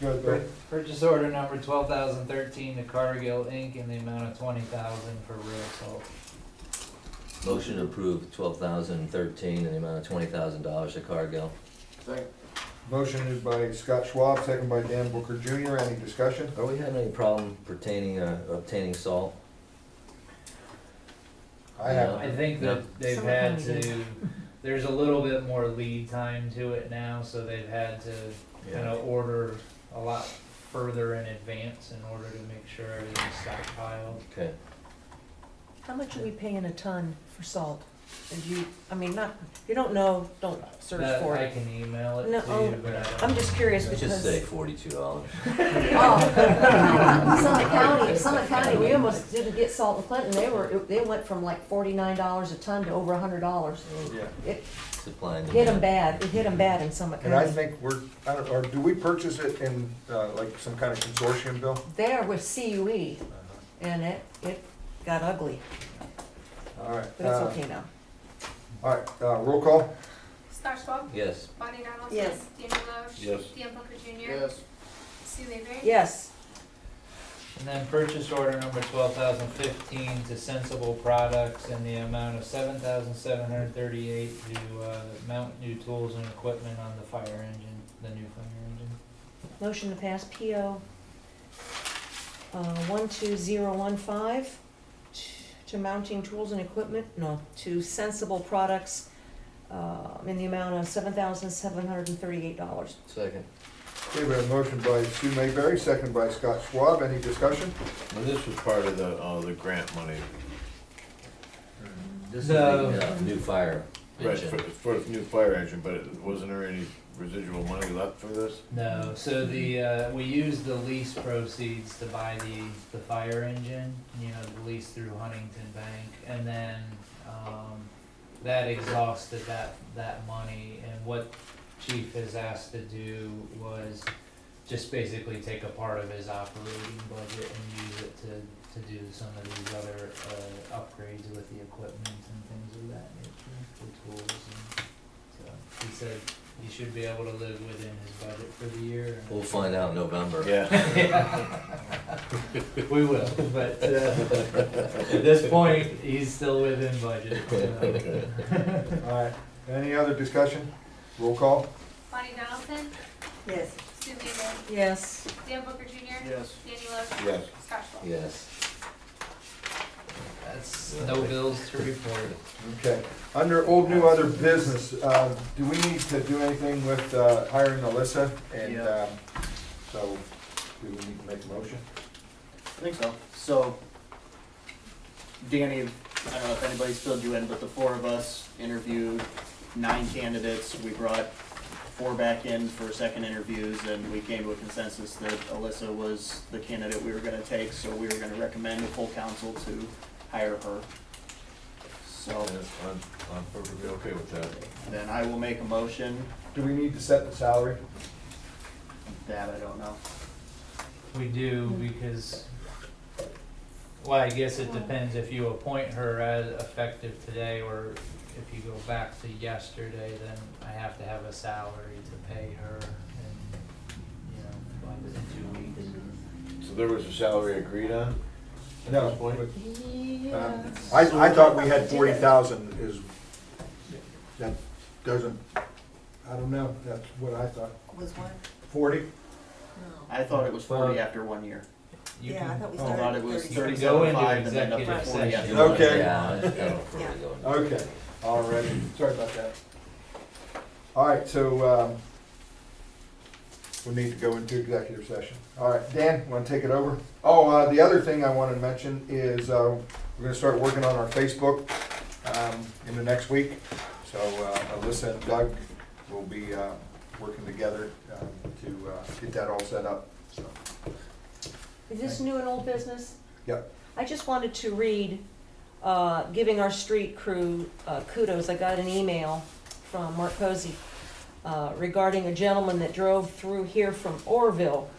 Speaker 1: Good, Bill.
Speaker 11: Purchase order number 12,013 to Cargill Inc. in the amount of 20,000 for real salt.
Speaker 12: Motion to approve 12,013 in the amount of $20,000 to Cargill.
Speaker 2: Second.
Speaker 1: Motion is by Scott Schwab, second by Dan Booker Jr. Any discussion?
Speaker 12: Are we having any problem pertaining, obtaining salt?
Speaker 1: I have.
Speaker 11: I think
Speaker 12: Yeah.
Speaker 11: that they've
Speaker 3: Some
Speaker 11: had
Speaker 3: company
Speaker 11: to, there's a little bit more lead time to it now, so they've had to kind of order a lot further in advance in order to make sure everything's stockpiled.
Speaker 12: Okay.
Speaker 3: How much are we paying a ton for salt? And you, I mean, not, if you don't know, don't search
Speaker 11: That
Speaker 3: for
Speaker 11: I
Speaker 3: it.
Speaker 11: can email it
Speaker 3: No,
Speaker 11: to
Speaker 3: oh,
Speaker 11: you, but I don't.
Speaker 3: I'm just curious
Speaker 12: Let's
Speaker 3: because.
Speaker 12: just say $42.
Speaker 3: Oh, Summit County, we almost didn't get salt in Clinton, they went from like $49 a ton to over $100.
Speaker 1: Yeah.
Speaker 3: It
Speaker 12: Supply and
Speaker 3: hit them
Speaker 12: demand.
Speaker 3: bad, it hit them bad in Summit
Speaker 1: And I
Speaker 3: County.
Speaker 1: think I don't, or do we purchase it in, like some kind of consortium, Bill?
Speaker 3: There with CUE, and it got ugly,
Speaker 1: All right.
Speaker 3: but it's okay now.
Speaker 1: All right, roll call?
Speaker 4: Scott Schwab,
Speaker 12: Yes.
Speaker 4: Bonnie Donaldson.
Speaker 8: Yes.
Speaker 4: Danny Loesch.
Speaker 5: Yes.
Speaker 4: Dan Booker Jr.
Speaker 2: Yes.
Speaker 4: Sue Mayberry.
Speaker 3: Yes,
Speaker 11: And then purchase order number 12,015 to Sensible Products in the amount of 7,738 to mount new tools and equipment on the fire engine, the new fire engine.
Speaker 3: motion to pass PO 12015 to mounting tools and equipment, no, to Sensible Products in the amount of $7,738.
Speaker 12: Second.
Speaker 1: Okay, we have a motion by Sue Mayberry, second by Scott Schwab. Any discussion?
Speaker 5: And this was part of the grant money,
Speaker 12: This is
Speaker 11: No.
Speaker 12: the new fire
Speaker 5: right,
Speaker 12: engine.
Speaker 5: for the new fire engine, but wasn't there any residual money left for this?
Speaker 11: No, so we used the lease proceeds to buy the fire engine, the lease through Huntington Bank, and then, that exhausted that money, and what Chief has asked to do was just basically take a part of his operating budget and use it to do some of these other, upgrades with the equipment and things of that nature, the tools, and so, he said he should be able to live within his budget for the year. and-
Speaker 12: We'll find out in November.
Speaker 5: Yeah.
Speaker 11: We will, but at this point, he's still within budget. So.
Speaker 1: All right, any other discussion? Roll call?
Speaker 4: Bonnie Donaldson,
Speaker 8: Yes.
Speaker 4: Sue Mayberry,
Speaker 3: Yes,
Speaker 4: Dan Booker Jr.
Speaker 2: Yes.
Speaker 4: Danny Loesch.
Speaker 5: Yes.
Speaker 4: Scott Schwab.
Speaker 12: Yes.
Speaker 11: That's no bills to report.
Speaker 1: Okay. Under old, new, other business, do we need to do anything with hiring Alyssa? And
Speaker 2: Yeah.
Speaker 1: so, do we need to make a motion?
Speaker 2: I think so. So, Danny, I don't know if anybody's filled you in, but the four of us interviewed 9 candidates. We brought 4 back in for second interviews, and we came to a consensus that Alyssa was the candidate we were gonna take, so we were gonna recommend to full council to hire her. So,
Speaker 5: I'm perfectly okay with that.
Speaker 2: then I will make a motion.
Speaker 1: Do we need to set the salary?
Speaker 2: That I don't know.
Speaker 11: We do because, well, I guess it depends if you appoint her as effective today or if you go back to yesterday, then I have to have a salary to pay her and, like in 2 weeks.
Speaker 5: So there was a salary agreed on at
Speaker 1: No,
Speaker 5: this point?
Speaker 1: I thought we had 40,000 is, that doesn't, I don't know, that's what I thought.
Speaker 8: Was what?
Speaker 1: 40?
Speaker 8: No.
Speaker 2: I thought it was 40 after 1 year.
Speaker 11: You
Speaker 8: Yeah, I
Speaker 11: can-
Speaker 8: thought we
Speaker 2: I
Speaker 8: started
Speaker 2: thought
Speaker 8: at
Speaker 2: it was
Speaker 8: 37.
Speaker 11: Go into
Speaker 2: 37.5 and then up to
Speaker 11: executive
Speaker 2: 40
Speaker 11: session.
Speaker 2: after.
Speaker 1: Okay.
Speaker 12: Yeah, I don't
Speaker 8: Yeah.
Speaker 12: really go into
Speaker 1: Okay, all right, sorry about that. All right, so, we need to go into executive session. All right, Dan, want to take it over? Oh, the other thing I wanted to mention is, we're gonna start working on our Facebook, in the next week. So, Alyssa and Doug we'll be working together to get that all set up, so.
Speaker 3: Is this new and old business?
Speaker 1: Yep.
Speaker 3: I just wanted to read, giving our street crew kudos. I got an email from Mark Posey regarding a gentleman that drove through here from Orville.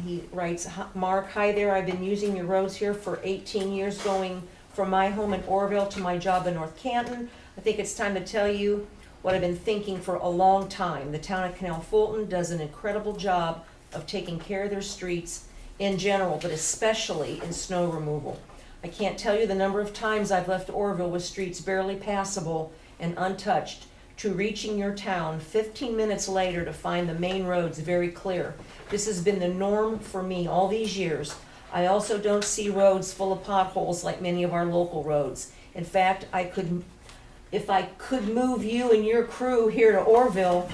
Speaker 3: He writes, Mark, hi there, I've been using your roads here for 18 years, going from my home in Orville to my job in North Canton. I think it's time to tell you what I've been thinking for a long time. The town of Canal Fulton does an incredible job of taking care of their streets in general, but especially in snow removal. I can't tell you the number of times I've left Orville with streets barely passable and untouched, to reaching your town 15 minutes later to find the main roads very clear. This has been the norm for me all these years. I also don't see roads full of potholes like many of our local roads. In fact, if I could move you and your crew here to Orville,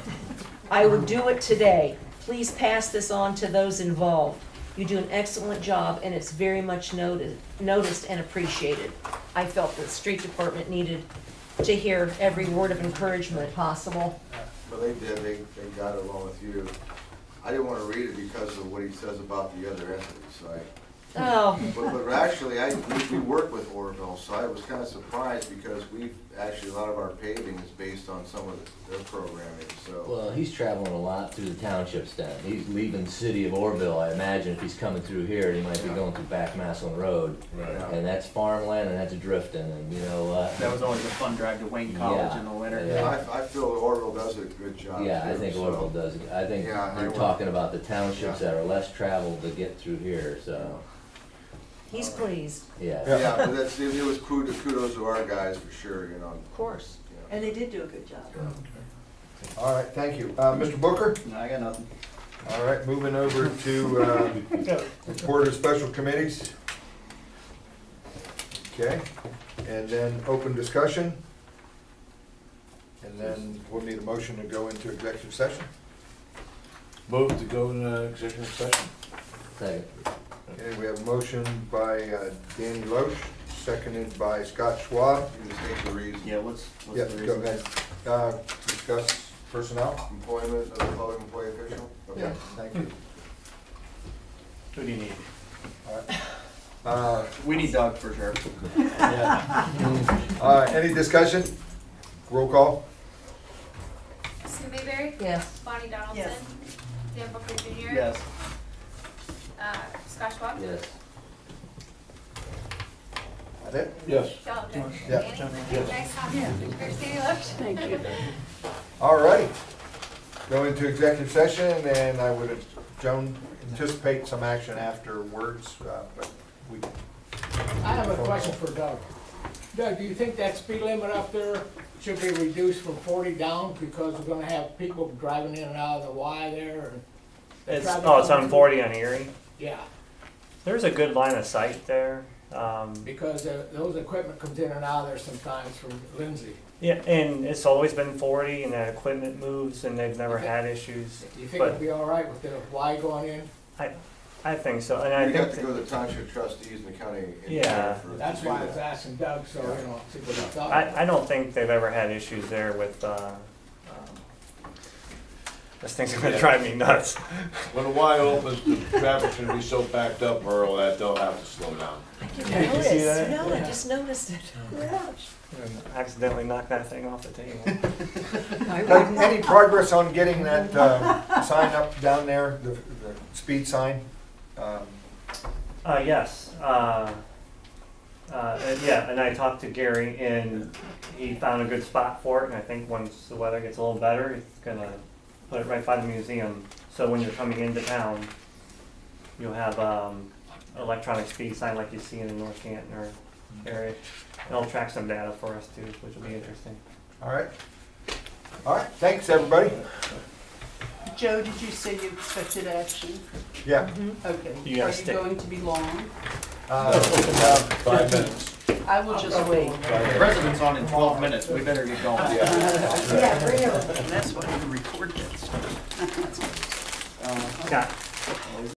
Speaker 3: I would do it today. Please pass this on to those involved. You do an excellent job, and it's very much noticed and appreciated. I felt the street department needed to hear every word of encouragement possible.
Speaker 6: Well, they did, they got it along with you. I didn't wanna read it because of what he says about the other entities, so but actually, we work with Orville, so I was kinda surprised because a lot of our paving is based on some of their programming, so.
Speaker 12: Well, he's traveling a lot through the townships then. He's leaving the city of Orville, I imagine, if he's coming through here, he might be going through Back Massillon Road.
Speaker 5: Right.
Speaker 12: And that's farmland and that's drifting and,
Speaker 2: That was always a fun drive to Wayne College in the winter.
Speaker 12: Yeah.
Speaker 6: I feel Orville does a good job.
Speaker 12: yeah, I
Speaker 6: too,
Speaker 12: think
Speaker 6: so.
Speaker 12: Orville does it. I think
Speaker 6: Yeah, I
Speaker 12: you're
Speaker 6: would-
Speaker 12: talking about the townships
Speaker 6: Yeah.
Speaker 12: that are less traveled to get through here, so,
Speaker 3: He's pleased,
Speaker 12: yeah.
Speaker 6: Yeah, but it was kudos to our guys for sure,
Speaker 3: of course.
Speaker 8: And they did do a good job.
Speaker 1: All right, thank you. Mr. Booker?
Speaker 2: No, I got nothing.
Speaker 1: All right, moving over to report of special committees. Okay, and then open discussion. And then we'll need a motion to go into executive session.
Speaker 5: Move to go into executive session.
Speaker 12: Second.
Speaker 1: Okay, we have a motion by Danny Loesch, seconded by Scott Schwab.
Speaker 6: You just take the reason.
Speaker 2: Yeah, what's
Speaker 1: Yeah,
Speaker 2: the
Speaker 1: go
Speaker 2: reason?
Speaker 1: ahead. Discuss personnel?
Speaker 6: Employment of a public employee official?
Speaker 1: Yeah, thank you.
Speaker 7: Who do you need?
Speaker 1: All right.
Speaker 2: We need Doug for sure.
Speaker 1: Any discussion? Roll call?
Speaker 4: Sue Mayberry?
Speaker 3: Yes.
Speaker 4: Bonnie Donaldson?
Speaker 8: Yes.
Speaker 4: Dan Booker Jr.?
Speaker 2: Yes.
Speaker 4: Scott Schwab?
Speaker 12: Yes.
Speaker 1: That it?
Speaker 5: Yes.
Speaker 4: Y'all, Danny?
Speaker 1: Yeah.
Speaker 4: Nice talking to you. First Danny Loesch. Thank you.
Speaker 1: All righty. Go into executive session, and I would, Joan, anticipate some action afterwards, but we.
Speaker 13: I have a question for Doug. Doug, do you think that speed limit up there should be reduced from 40 down because we're gonna have people driving in and out of the Y there? And the
Speaker 7: It's
Speaker 13: traffic
Speaker 7: on
Speaker 13: coming through?
Speaker 7: 40 on Erie.
Speaker 13: Yeah,
Speaker 7: There's a good line of sight there.
Speaker 13: because those equipment comes in and out of there sometimes from Lindsay.
Speaker 7: Yeah, and it's always been 40, and the equipment moves, and they've never had issues.
Speaker 13: Do you think
Speaker 7: But
Speaker 13: it'd be all right with the Y going in?
Speaker 7: I think so, and I
Speaker 6: We
Speaker 7: think
Speaker 6: have to go to the township trustees and the county
Speaker 7: Yeah.
Speaker 6: engineer for.
Speaker 13: That's
Speaker 6: to do
Speaker 13: why I was
Speaker 6: that.
Speaker 13: asking Doug, so, see what he thought.
Speaker 7: I don't think they've ever had issues there with. This thing's gonna drive me nuts.
Speaker 5: When the Y opens, the traffic's gonna be so backed up, Earl, that they'll have to slow down.
Speaker 3: I didn't
Speaker 7: Yeah, did you see
Speaker 3: notice.
Speaker 7: that?
Speaker 3: No, I just noticed it.
Speaker 7: Accidentally knocked that thing off the table.
Speaker 1: Any progress on getting that sign up down there, the speed sign?
Speaker 7: Yes. Yeah, and I talked to Gary, and he found a good spot for it, and I think once the weather gets a little better, he's gonna put it right by the museum. So when you're coming into town, you'll have electronic speed sign like you see in the North Canton or area. It'll track some data for us too, which will be interesting.
Speaker 1: All right. All right, thanks, everybody.
Speaker 14: Joe, did you say you expected action?
Speaker 1: Yeah.
Speaker 14: Okay.
Speaker 7: You gotta
Speaker 14: Are you
Speaker 7: stick.
Speaker 14: going to be long?
Speaker 1: About 5 minutes.
Speaker 14: I will just wait.
Speaker 2: The president's on in 12 minutes. We better get going.
Speaker 3: Yeah, bring everything.
Speaker 14: That's why you record that stuff.
Speaker 7: Scott,